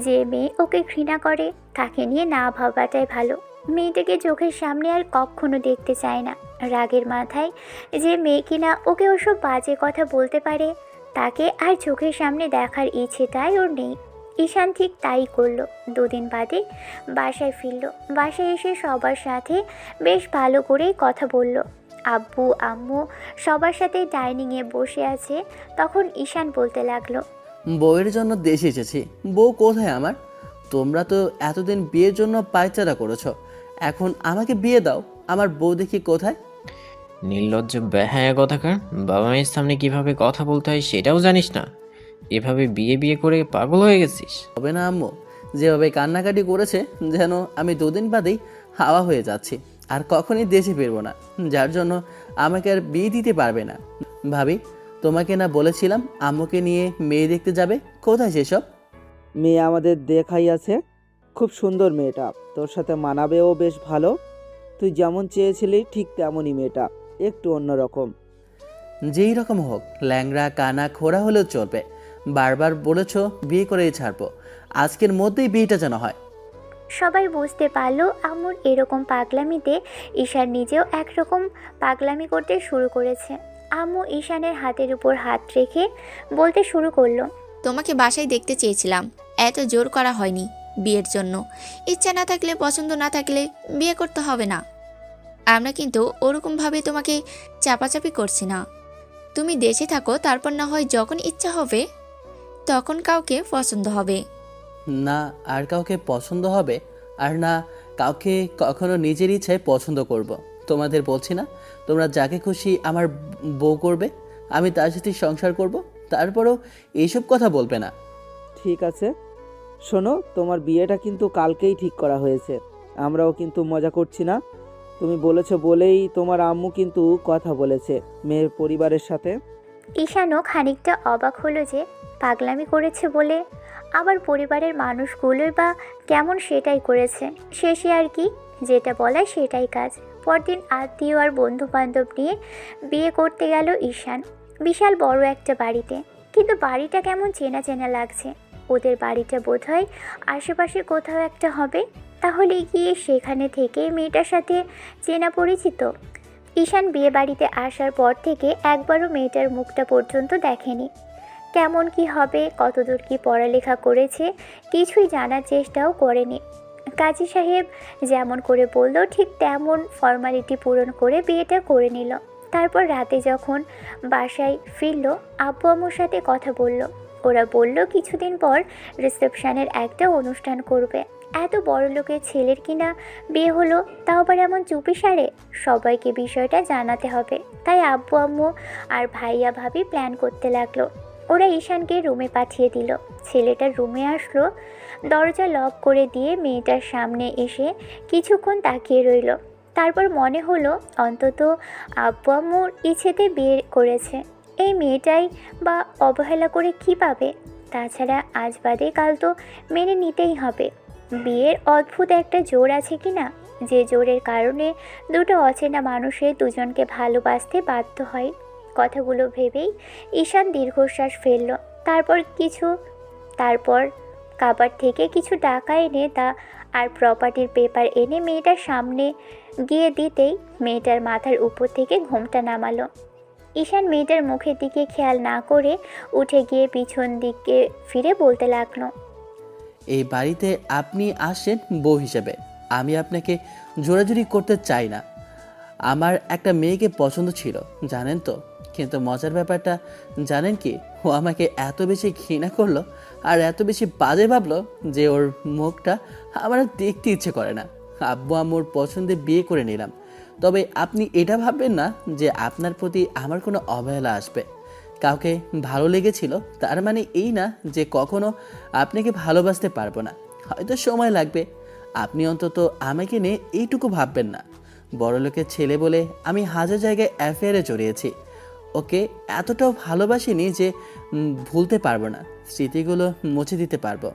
যে মেয়ে ওকে ঘৃণা করে তাকে নিয়ে না ভাবাটাই ভালো। মেয়েটাকে চোখের সামনে আর কখনো দেখতে চায় না। রাগের মাথায় যে মেয়ে কিনা ওকে ওসব বাজে কথা বলতে পারে তাকে আর চোখের সামনে দেখার ইচ্ছেটাই ওর নেই। ঈশান ঠিক তাই করলো। 2 দিন বাদে বাসায় ফিরল। বাসায় এসে সবার সাথে বেশ ভালো করেই কথা বলল। আব্বু আম্মু সবার সাথে ডাইনিংয়ে বসে আছে। তখন ঈশান বলতে লাগলো,
বউয়ের জন্য দেশে এসেছি। বউ কোথায় আমার? তোমরা তো এতদিন বিয়ের জন্য পায়চারা করেছ, এখন আমাকে বিয়ে দাও। আমার বউ দেখি কোথায়?
নির্লজ্জ বেহায়া কথাকার, বাবা মায়ের সামনে কিভাবে কথা বলতে হয় সেটাও জানিস না? এভাবে বিয়ে বিয়ে করে পাগল হয়ে গেছিস?
হবে না আম্মু, যেভাবে কান্নাকাটি করেছে যেন আমি 2 দিন বাদেই হাওয়া হয়ে যাচ্ছি, আর কখনই দেশে ফিরবো না। যার জন্য আমাকে আর বিয়ে দিতে পারবে না। ভাবি তোমাকে না বলেছিলাম আম্মুকে নিয়ে মেয়ে দেখতে যাবে? কোথায় সেসব?
মেয়ে আমাদের দেখাই আছে, খুব সুন্দর মেয়েটা, তোর সাথে মানাবেও বেশ ভালো। তুই যেমন চেয়েছিলি ঠিক তেমনই মেয়েটা, একটু অন্যরকম।
যেই রকম হোক, ল্যাংড়া কানা খোড়া হলেও চলবে। বারবার বলেছ বিয়ে করেই ছাড়বো, আজকের মধ্যেই বিয়েটা যেন হয়।
সবাই বুঝতে পারলো আম্মুর এরকম পাগলামিতে ঈশান নিজেও একরকম পাগলামি করতে শুরু করেছে। আম্মু ঈশানের হাতের উপর হাত রেখে বলতে শুরু করলো,
তোমাকে বাসায় দেখতে চেয়েছিলাম, এত জোর করা হয়নি বিয়ের জন্য। ইচ্ছা না থাকলে, পছন্দ না থাকলে বিয়ে করতে হবে না। আমরা কিন্তু ওরকমভাবে তোমাকে চাপাচাপি করছি না। তুমি দেশে থাকো, তারপর না হয় যখন ইচ্ছা হবে তখন কাউকে পছন্দ হবে।
না আর কাউকে পছন্দ হবে, আর না কাউকে কখনো নিজের ইচ্ছায় পছন্দ করব। তোমাদের বলছি না তোমরা যাকে খুশি আমার বউ করবে, আমি তার সাথে সংসার করব, তারপরেও এইসব কথা বলবে না।
ঠিক আছে, শোনো, তোমার বিয়েটা কিন্তু কালকেই ঠিক করা হয়েছে। আমরাও কিন্তু মজা করছি না। তুমি বলেছো বলেই তোমার আম্মু কিন্তু কথা বলেছে মেয়ের পরিবারের সাথে।
ঈশানও খানিকটা অবাক হলো যে পাগলামি করেছে বলে, আবার পরিবারের মানুষগুলোই বা কেমন সেটাই করেছে। শেষে আর কি, যেটা বলায় সেটাই কাজ। পরদিন আত্মীয় আর বন্ধু বান্ধব নিয়ে বিয়ে করতে গেল ঈশান বিশাল বড় একটা বাড়িতে। কিন্তু বাড়িটা কেমন চেনা চেনা লাগছে। ওদের বাড়িটা বোধহয় আশেপাশে কোথাও একটা হবে। তাহলে গিয়ে সেখানে থেকে মেয়েটার সাথে চেনা পরিচিত। ঈশান বিয়ে বাড়িতে আসার পর থেকে একবারও মেয়েটার মুখটা পর্যন্ত দেখেনি। কেমন কি হবে, কতদূর কি পড়ালেখা করেছে, কিছুই জানার চেষ্টাও করেনি। কাজী সাহেব যেমন করে বলল ঠিক তেমন ফর্মালিটি পূরণ করে বিয়েটা করে নিল। তারপর রাতে যখন বাসায় ফিরল, আব্বু আম্মুর সাথে কথা বলল। ওরা বলল কিছুদিন পর রিসেপশনের একটা অনুষ্ঠান করবে। এত বড় লোকের ছেলের কিনা বিয়ে হলো, তাও আবার এমন চুপিসারে। সবাইকে বিষয়টা জানাতে হবে। তাই আব্বু আম্মু আর ভাইয়া ভাবি প্ল্যান করতে লাগলো। ওরা ঈশানকে রুমে পাঠিয়ে দিল। ছেলেটার রুমে আসলো, দরজা লক করে দিয়ে মেয়েটার সামনে এসে কিছুক্ষণ তাকিয়ে রইল। তারপর মনে হলো অন্তত আব্বু আম্মুর ইচ্ছেতে বিয়ে করেছে। এই মেয়েটাই বা অবহেলা করে কি পাবে? তাছাড়া আজ বাদে কাল তো মেনে নিতেই হবে। বিয়ের অদ্ভুত একটা জোর আছে কি না, যে জোরের কারণে দুটো অচেনা মানুষের দুজনকে ভালোবাসতে বাধ্য হয়। কথাগুলো ভেবেই ঈশান দীর্ঘশ্বাস ফেলল। তারপর কাবার্ড থেকে কিছু টাকা এনে তা আর প্রপার্টির পেপার এনে মেয়েটার সামনে গিয়ে দিতেই মেয়েটার মাথার উপর থেকে ঘোমটা নামালো। ঈশান মেয়েটার মুখের দিকে খেয়াল না করে উঠে গিয়ে পিছন দিকে ফিরে বলতে লাগলো,
এই বাড়িতে আপনি আসেন বউ হিসেবে, আমি আপনাকে জোরাজুরি করতে চাই না। আমার একটা মেয়েকে পছন্দ ছিল জানেন তো, কিন্তু মজার ব্যাপারটা জানেন কি, ও আমাকে এত বেশি ঘৃণা করলো আর এত বেশি বাজে ভাবলো যে ওর মুখটা আমার আর দেখতে ইচ্ছে করে না। আব্বু আম্মুর পছন্দে বিয়ে করে নিলাম, তবে আপনি এটা ভাববেন না যে আপনার প্রতি আমার কোনো অবহেলা আসবে। কাউকে ভালো লেগেছিল তার মানে এই না যে কখনো আপনাকে ভালোবাসতে পারবো না। হয়তো সময় লাগবে। আপনি অন্তত আমাকে নিয়ে এইটুকু ভাববেন না। বড়লোকের ছেলে বলে আমি হাজার জায়গায় অ্যাফেয়ারে জড়িয়েছি। ওকে এতটাও ভালোবাসিনি যে ভুলতে পারবো না, স্মৃতিগুলো মুছে দিতে পারবো।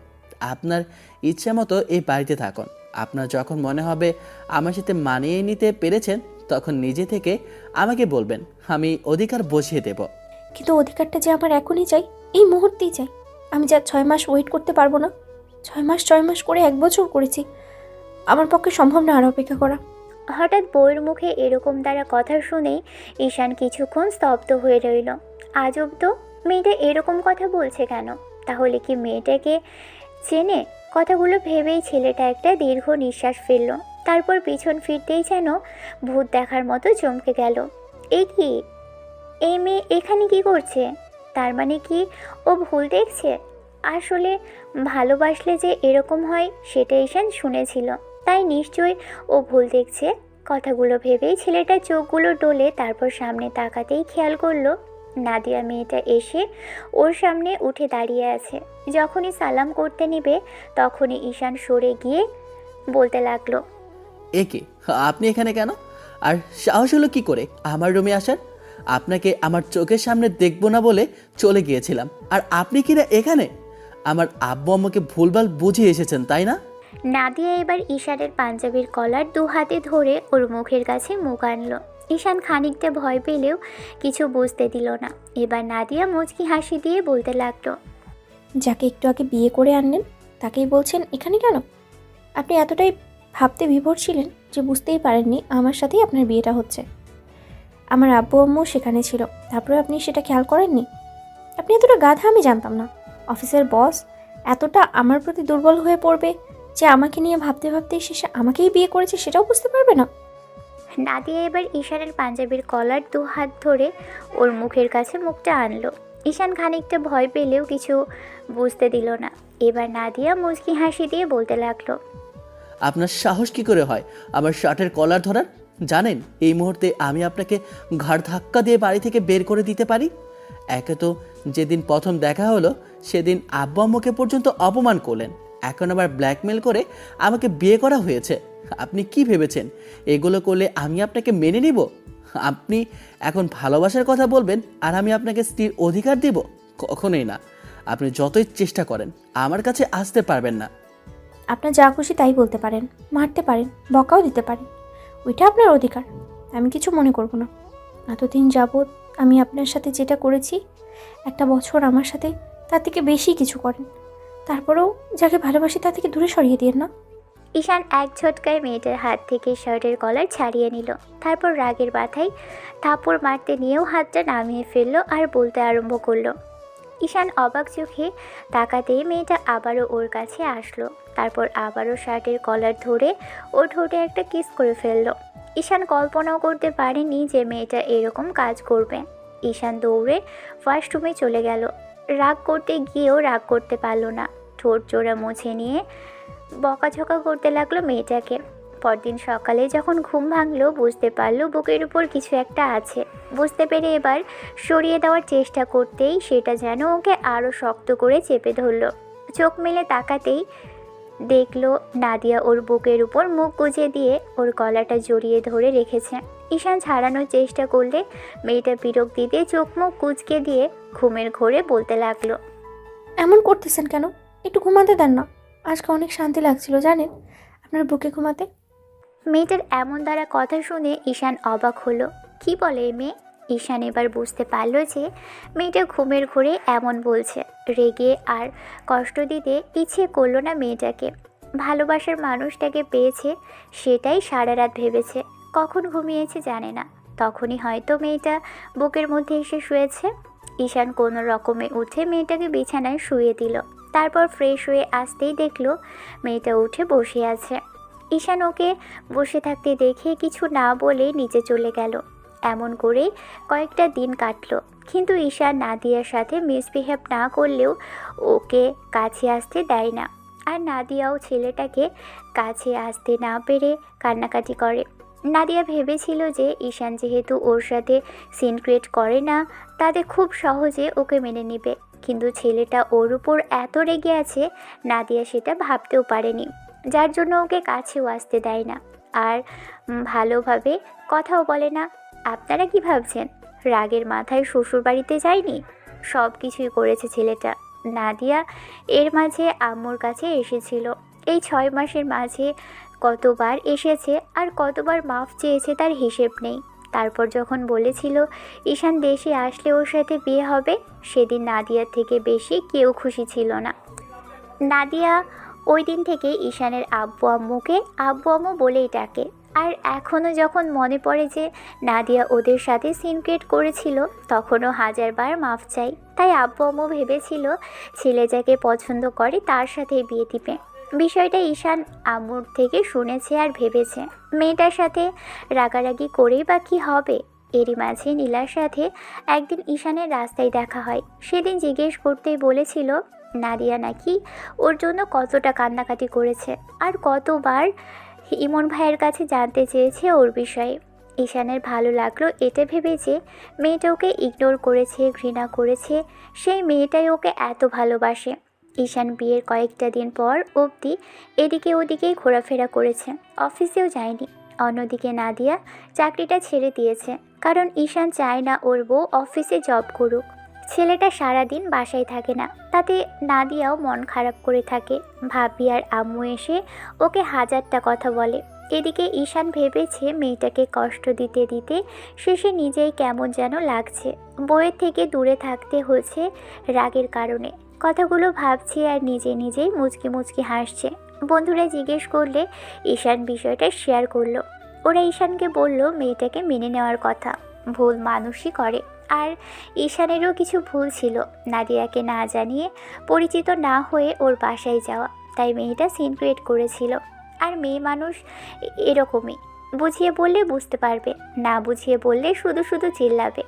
আপনার ইচ্ছা মতো এই বাড়িতে থাকুন। আপনার যখন মনে হবে আমার সাথে মানিয়ে নিতে পেরেছেন, তখন নিজে থেকে আমাকে বলবেন, আমি অধিকার বসিয়ে দেব।
কিন্তু অধিকারটা যে আমার এখনই চাই, এই মুহূর্তেই চাই। আমি যা 6 মাস ওয়েট করতে পারবো না। 6 মাস করে 1 বছর করেছি। আমার পক্ষে সম্ভব না আর অপেক্ষা করা।
হঠাৎ বউয়ের মুখে এরকম তারা কথা শুনেই ঈশান কিছুক্ষণ স্তব্ধ হয়ে রইল। আজব তো, মেয়েটা এরকম কথা বলছে কেন? তাহলে কি মেয়েটাকে চেনে? কথাগুলো ভেবেই ছেলেটা একটা দীর্ঘ নিঃশ্বাস ফেলল। তারপর পিছন ফিরতেই যেন ভূত দেখার মতো চমকে গেল। এই কি, এই মেয়ে এখানে কি করছে? তার মানে কি ও ভুল দেখছে? আসলে ভালোবাসলে যে এরকম হয় সেটা ঈশান শুনেছিল, তাই নিশ্চয়ই ও ভুল দেখছে। কথাগুলো ভেবেই ছেলেটার চোখগুলো ডলে। তারপর সামনে তাকাতেই খেয়াল করলো নাদিয়া মেয়েটা এসে ওর সামনে উঠে দাঁড়িয়ে আছে। যখনই সালাম করতে নিবে তখনই ঈশান সরে গিয়ে বলতে লাগলো,
একে আপনি এখানে কেন? আর সাহস হলো কি করে আমার রুমে আসার? আপনাকে আমার চোখের সামনে দেখবো না বলে চলে গিয়েছিলাম, আর আপনি কিনা এখানে? আমার আব্বু আম্মুকে ভুলভাল বুঝিয়ে এসেছেন তাই না?
নাদিয়া এবার ঈশানের পাঞ্জাবির কলার 2 হাতে ধরে ওর মুখের কাছে মুখ আনলো। ঈশান খানিকটা ভয় পেলেও কিছু বুঝতে দিল না। এবার নাদিয়া মুচকি হাসি দিয়ে বলতে লাগলো,
যাকে একটু আগে বিয়ে করে আনলেন তাকেই বলছেন এখানে কেন? আপনি এতটাই ভাবতে বিভোর ছিলেন যে বুঝতেই পারেননি আমার সাথেই আপনার বিয়েটা হচ্ছে। আমার আব্বু আম্মু সেখানে ছিল, তারপরে আপনি সেটা খেয়াল করেননি? আপনি এতটা গাধা আমি জানতাম না। অফিসের বস এতটা আমার প্রতি দুর্বল হয়ে পড়বে যে আমাকে নিয়ে ভাবতে ভাবতেই শেষে আমাকেই বিয়ে করেছে সেটাও বুঝতে পারবে না।
নাদিয়া এবার ঈশানের পাঞ্জাবির কলার 2 হাত ধরে ওর মুখের কাছে মুখটা আনলো। ঈশান খানিকটা ভয় পেলেও কিছু বুঝতে দিল না। এবার নাদিয়া মুচকি হাসি দিয়ে বলতে লাগলো,
আপনার সাহস কি করে হয় আমার শার্টের কলার ধরার? জানেন এই মুহূর্তে আমি আপনাকে ঘাড় ধাক্কা দিয়ে বাড়ি থেকে বের করে দিতে পারি। একে তো যেদিন প্রথম দেখা হলো সেদিন আব্বু আম্মুকে পর্যন্ত অপমান করলেন, এখন আবার ব্ল্যাকমেল করে আমাকে বিয়ে করা হয়েছে। আপনি কি ভেবেছেন এগুলো করলে আমি আপনাকে মেনে নিব? আপনি এখন ভালোবাসার কথা বলবেন আর আমি আপনাকে স্ত্রীর অধিকার দেব? কখনোই না। আপনি যতই চেষ্টা করেন আমার কাছে আসতে পারবেন না।
আপনার যা খুশি তাই বলতে পারেন, মারতে পারেন, বকাও দিতে পারেন, ওইটা আপনার অধিকার। আমি কিছু মনে করব না। এতদিন যাবৎ আমি আপনার সাথে যেটা করেছি, একটা বছর আমার সাথে তার থেকে বেশি কিছু করেন, তারপরেও যাকে ভালোবাসি তা থেকে দূরে সরিয়ে দিয়েন না।
ঈশান এক ঝটকায় মেয়েটার হাত থেকে শার্টের কলার ছাড়িয়ে নিল। তারপর রাগের মাথায় থাপড় মারতে নিয়েও হাতটা নামিয়ে ফেললো আর বলতে আরম্ভ করলো। ঈশান অবাক চোখে তাকাতেই মেয়েটা আবারও ওর কাছে আসলো। তারপর আবারও শার্টের কলার ধরে ওর ঠোঁটে একটা কিস করে ফেললো। ঈশান কল্পনাও করতে পারেনি যে মেয়েটা এরকম কাজ করবে। ঈশান দৌড়ে ওয়াশরুমে চলে গেল। রাগ করতে গিয়েও রাগ করতে পারলো না। ঠোঁট জোড়া মুছে নিয়ে বকাঝকা করতে লাগলো মেয়েটাকে। পরদিন সকালে যখন ঘুম ভাঙলো বুঝতে পারলো বুকের উপর কিছু একটা আছে। বুঝতে পেরে এবার সরিয়ে দেওয়ার চেষ্টা করতেই সেটা যেন ওকে আরও শক্ত করে চেপে ধরলো। চোখ মেলে তাকাতেই দেখলো নাদিয়া ওর বুকের উপর মুখ গুজে দিয়ে ওর গলাটা জড়িয়ে ধরে রেখেছে। ঈশান ছাড়ানোর চেষ্টা করলে মেয়েটা বিরক্তি দিয়ে চোখ মুখ কুঁচকে দিয়ে ঘুমের ঘোরে বলতে লাগলো,
এমন করতেছেন কেন? একটু ঘুমাতে দেন না। আজকে অনেক শান্তি লাগছিল জানেন আপনার বুকে ঘুমাতে।
মেয়েটার এমন দ্বারা কথা শুনে ঈশান অবাক হলো। কি বলে এই মেয়ে? ঈশান এবার বুঝতে পারলো যে মেয়েটা ঘুমের ঘোরে এমন বলছে। রেগে আর কষ্ট দিতে ইচ্ছে করলো না মেয়েটাকে। ভালোবাসার মানুষটাকে পেয়েছে সেটাই সারা রাত ভেবেছে। কখন ঘুমিয়েছে জানে না, তখনই হয়তো মেয়েটা বুকের মধ্যে এসে শুয়েছে। ঈশান কোনো রকমে উঠে মেয়েটাকে বিছানায় শুয়ে দিল। তারপর ফ্রেশ হয়ে আসতেই দেখলো মেয়েটা উঠে বসে আছে। ঈশান ওকে বসে থাকতে দেখে কিছু না বলে নিচে চলে গেল। এমন করে কয়েকটা দিন কাটলো, কিন্তু ঈশান নাদিয়ার সাথে মিসবিহেভ না করলেও ওকে কাছে আসতে দেয় না। আর নাদিয়াও ছেলেটাকে কাছে আসতে না পেরে কান্নাকাটি করে। নাদিয়া ভেবেছিল যে ঈশান যেহেতু ওর সাথে সিন ক্রিয়েট করে না, তাতে খুব সহজে ওকে মেনে নেবে। কিন্তু ছেলেটা ওর উপর এত রেগে আছে নাদিয়া সেটা ভাবতেও পারেনি, যার জন্য ওকে কাছেও আসতে দেয় না আর ভালোভাবে কথাও বলে না। আপনারা কি ভাবছেন রাগের মাথায় শ্বশুর বাড়িতে যায়নি? সব কিছুই করেছে ছেলেটা। নাদিয়া এর মাঝে আম্মুর কাছে এসেছিল। এই 6 মাসের মাঝে কতবার এসেছে আর কতবার মাফ চেয়েছে তার হিসেব নেই। তারপর যখন বলেছিল ঈশান দেশে আসলে ওর সাথে বিয়ে হবে, সেদিন নাদিয়ার থেকে বেশি কেউ খুশি ছিল না। নাদিয়া ওই দিন থেকে ঈশানের আব্বু আম্মুকে আব্বু আম্মু বলেই ডাকে। আর এখনও যখন মনে পড়ে যে নাদিয়া ওদের সাথে সিন ক্রিয়েট করেছিল, তখনও হাজারবার মাফ চাই। তাই আব্বু আম্মু ভেবেছিল ছেলে যাকে পছন্দ করে তার সাথে বিয়ে দিবে। বিষয়টা ঈশান আম্মুর থেকে শুনেছে আর ভেবেছে মেয়েটার সাথে রাগারাগি করেই বা কী হবে। এরই মাঝে নীলার সাথে একদিন ঈশানের রাস্তায় দেখা হয়। সেদিন জিজ্ঞেস করতেই বলেছিল নাদিয়া নাকি ওর জন্য কতটা কান্নাকাটি করেছে আর কতবার ইমন ভাইয়ের কাছে জানতে চেয়েছে ওর বিষয়ে। ঈশানের ভালো লাগলো এটা ভেবে যে মেয়েটা ওকে ইগনোর করেছে, ঘৃণা করেছে, সেই মেয়েটাই ওকে এত ভালোবাসে। ঈশান বিয়ের কয়েকটা দিন পর অবধি এদিকে ওদিকেই ঘোরাফেরা করেছে, অফিসেও যায়নি। অন্যদিকে নাদিয়া চাকরিটা ছেড়ে দিয়েছে, কারণ ঈশান চায় না ওর বউ অফিসে জব করুক। ছেলেটা সারাদিন বাসায় থাকে না, তাতে নাদিয়াও মন খারাপ করে থাকে। ভাবি আর আম্মু এসে ওকে হাজারটা কথা বলে। এদিকে ঈশান ভেবেছে মেয়েটাকে কষ্ট দিতে দিতে শেষে নিজেই কেমন যেন লাগছে। বউয়ের থেকে দূরে থাকতে হচ্ছে রাগের কারণে। কথাগুলো ভাবছে আর নিজে নিজেই মুচকি মুচকি হাসছে। বন্ধুরা জিজ্ঞেস করলে ঈশান বিষয়টা শেয়ার করলো। ওরা ঈশানকে বলল মেয়েটাকে মেনে নেওয়ার কথা, ভুল মানুষই করে। আর ঈশানেরও কিছু ভুল ছিল, নাদিয়াকে না জানিয়ে পরিচিত না হয়ে ওর বাসায় যাওয়া। তাই মেয়েটা সিন ক্রিয়েট করেছিল। আর মেয়ে মানুষ এরকমই, বুঝিয়ে বললে বুঝতে পারবে, না বুঝিয়ে বললে শুধু শুধু চিল্লাবে।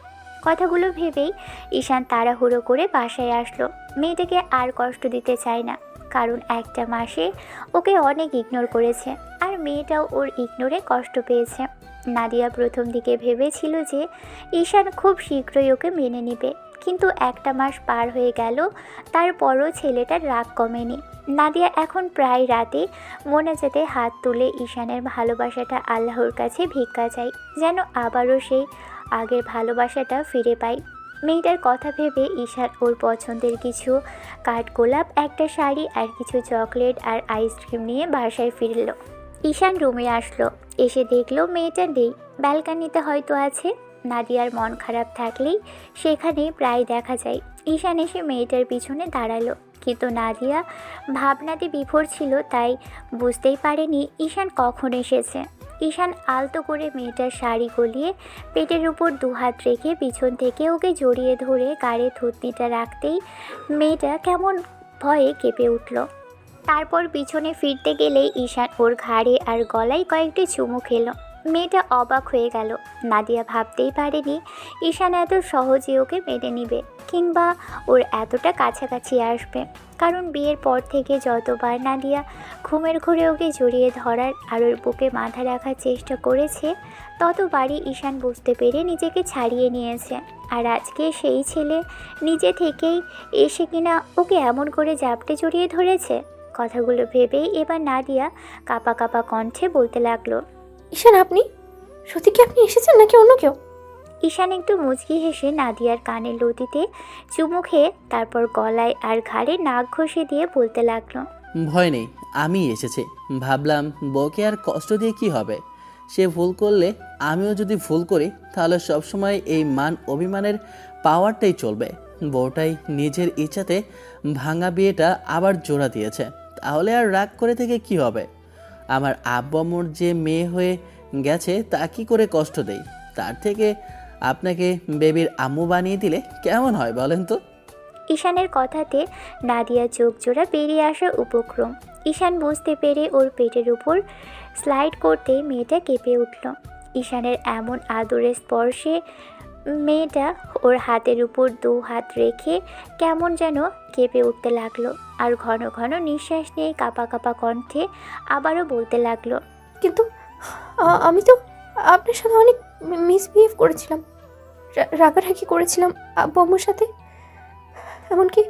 কথাগুলো ভেবেই ঈশান তাড়াহুড়ো করে বাসায় আসলো। মেয়েটাকে আর কষ্ট দিতে চায় না। কারণ একটা মাসে ওকে অনেক ইগনোর করেছে, আর মেয়েটাও ওর ইগনোরে কষ্ট পেয়েছে। নাদিয়া প্রথম দিকে ভেবেছিল যে ঈশান খুব শীঘ্রই ওকে মেনে নেবে, কিন্তু একটা মাস পার হয়ে গেল, তারপরও ছেলেটার রাগ কমেনি। নাদিয়া এখন প্রায় রাতে মোনাজাতে হাত তুলে ঈশানের ভালোবাসাটা আল্লাহর কাছে ভিক্ষা চাই, যেন আবারও সেই আগের ভালোবাসাটা ফিরে পায়। মেয়েটার কথা ভেবে ঈশান ওর পছন্দের কিছু কাঠগোলাপ, একটা শাড়ি আর কিছু চকলেট আর আইসক্রিম নিয়ে বাসায় ফিরল। ঈশান রুমে আসলো, এসে দেখলো মেয়েটা নেই, ব্যালকানিতে হয়তো আছে। নাদিয়ার মন খারাপ থাকলেই সেখানে প্রায় দেখা যায়। ঈশান এসে মেয়েটার পিছনে দাঁড়ালো, কিন্তু নাদিয়া ভাবনাতে বিভোর ছিল, তাই বুঝতেই পারেনি ঈশান কখন এসেছে। ঈশান আলতো করে মেয়েটার শাড়ি গলিয়ে পেটের উপর দুহাত রেখে পিছন থেকে ওকে জড়িয়ে ধরে গাড়ে থুতনিটা রাখতেই মেয়েটা কেমন ভয়ে কেঁপে উঠল। তারপর পিছনে ফিরতে গেলেই ঈশান ওর ঘাড়ে আর গলায় কয়েকটি চুমু খেলো। মেয়েটা অবাক হয়ে গেল। নাদিয়া ভাবতেই পারেনি ঈশান এত সহজে ওকে মেনে নিবে, কিংবা ওর এতটা কাছাকাছি আসবে। কারণ বিয়ের পর থেকে যতবার নাদিয়া ঘুমের ঘোরে ওকে জড়িয়ে ধরার আর ওর বুকে মাথা রাখার চেষ্টা করেছে, ততবারই ঈশান বুঝতে পেরে নিজেকে ছাড়িয়ে নিয়েছে। আর আজকে সেই ছেলে নিজে থেকেই এসে কিনা ওকে এমন করে জাপটে জড়িয়ে ধরেছে। কথাগুলো ভেবেই এবার নাদিয়া কাঁপা কাঁপা কণ্ঠে বলতে লাগলো,
ঈশান, আপনি সত্যি কি আপনি এসেছেন নাকি অন্য কেউ?
ঈশান একটু মুচকি হেসে নাদিয়ার কানের লতিতে চুমু খেয়ে তারপর গলায় আর ঘাড়ে নাক ঘষে দিয়ে বলতে লাগলো,
ভয় নেই, আমি এসেছি। ভাবলাম বউকে আর কষ্ট দিয়ে কি হবে, সে ভুল করলে আমিও যদি ভুল করি তাহলে সবসময় এই মান অভিমানের পাওয়ারটাই চলবে। বউটাই নিজের ইচ্ছাতে ভাঙা বিয়েটা আবার জোড়া দিয়েছে, তাহলে আর রাগ করে থেকে কি হবে? আমার আব্বু আম্মুর যে মেয়ে হয়ে গেছে তা কি করে কষ্ট দেই? তার থেকে আপনাকে বেবির আম্মু বানিয়ে দিলে কেমন হয় বলেন তো?
ঈশানের কথাতে নাদিয়া চোখ জোড়া বেরিয়ে আসার উপক্রম। ঈশান বুঝতে পেরে ওর পেটের উপর স্লাইড করতেই মেয়েটা কেঁপে উঠল। ঈশানের এমন আদরের স্পর্শে মেয়েটা ওর হাতের উপর দু হাত রেখে কেমন যেন কেঁপে উঠতে লাগলো, আর ঘন ঘন নিঃশ্বাস নিয়ে কাঁপা কাঁপা কণ্ঠে আবারও বলতে লাগলো,
কিন্তু আমি তো আপনার সাথে অনেক মিসবিহেভ করেছিলাম, রাগারাগি করেছিলাম আব্বু আম্মুর সাথে, এমনকি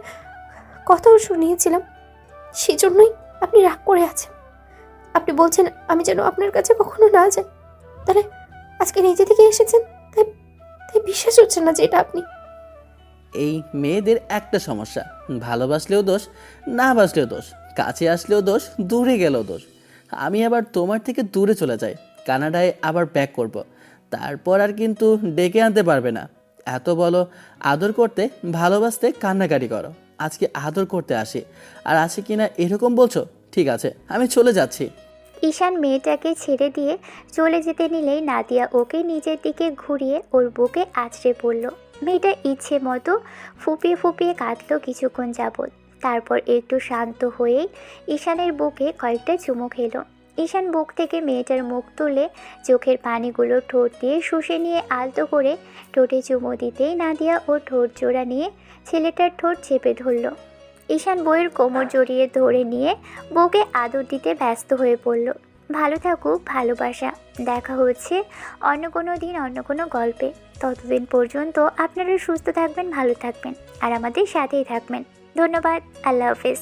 কথাও শুনিয়েছিলাম। সেই জন্যই আপনি রাগ করে আছেন। আপনি বলছেন আমি যেন আপনার কাছে কখনো না যাই, তাহলে আজকে নিজে থেকে এসেছেন, তাই তাই বিশ্বাস হচ্ছে না যে এটা আপনি।
এই মেয়েদের একটা সমস্যা, ভালোবাসলেও দোষ, না বাসলেও দোষ, কাছে আসলেও দোষ, দূরে গেলেও দোষ। আমি আবার তোমার থেকে দূরে চলে যাই, কানাডায় আবার ব্যাক করব, তারপর আর কিন্তু ডেকে আনতে পারবে না। এত বলো আদর করতে, ভালোবাসতে কান্নাকাটি করো, আজকে আদর করতে আসি আর আসি কিনা এরকম বলছো? ঠিক আছে, আমি চলে যাচ্ছি।
ঈশান মেয়েটাকে ছেড়ে দিয়ে চলে যেতে নিলেই নাদিয়া ওকে নিজের দিকে ঘুরিয়ে ওর বুকে আছড়ে পড়ল। মেয়েটা ইচ্ছে মতো ফুপিয়ে ফুপিয়ে কাঁদল কিছুক্ষণ যাবৎ। তারপর একটু শান্ত হয়ে ঈশানের বুকে কয়েকটা চুমু খেলো। ঈশান বুক থেকে মেয়েটার মুখ তুলে চোখের পানিগুলো ঠোঁট দিয়ে শুষে নিয়ে আলতো করে ঠোঁটে চুমু দিতেই নাদিয়া ওর ঠোঁট জোড়া নিয়ে ছেলেটার ঠোঁট চেপে ধরল। ঈশান বউয়ের কোমর জড়িয়ে ধরে নিয়ে বউকে আদর দিতে ব্যস্ত হয়ে পড়ল। ভালো থাকুক ভালোবাসা। দেখা হচ্ছে অন্য কোনো দিন অন্য কোনো গল্পে। ততদিন পর্যন্ত আপনারা সুস্থ থাকবেন, ভালো থাকবেন আর আমাদের সাথেই থাকবেন। ধন্যবাদ। আল্লাহ হাফেজ।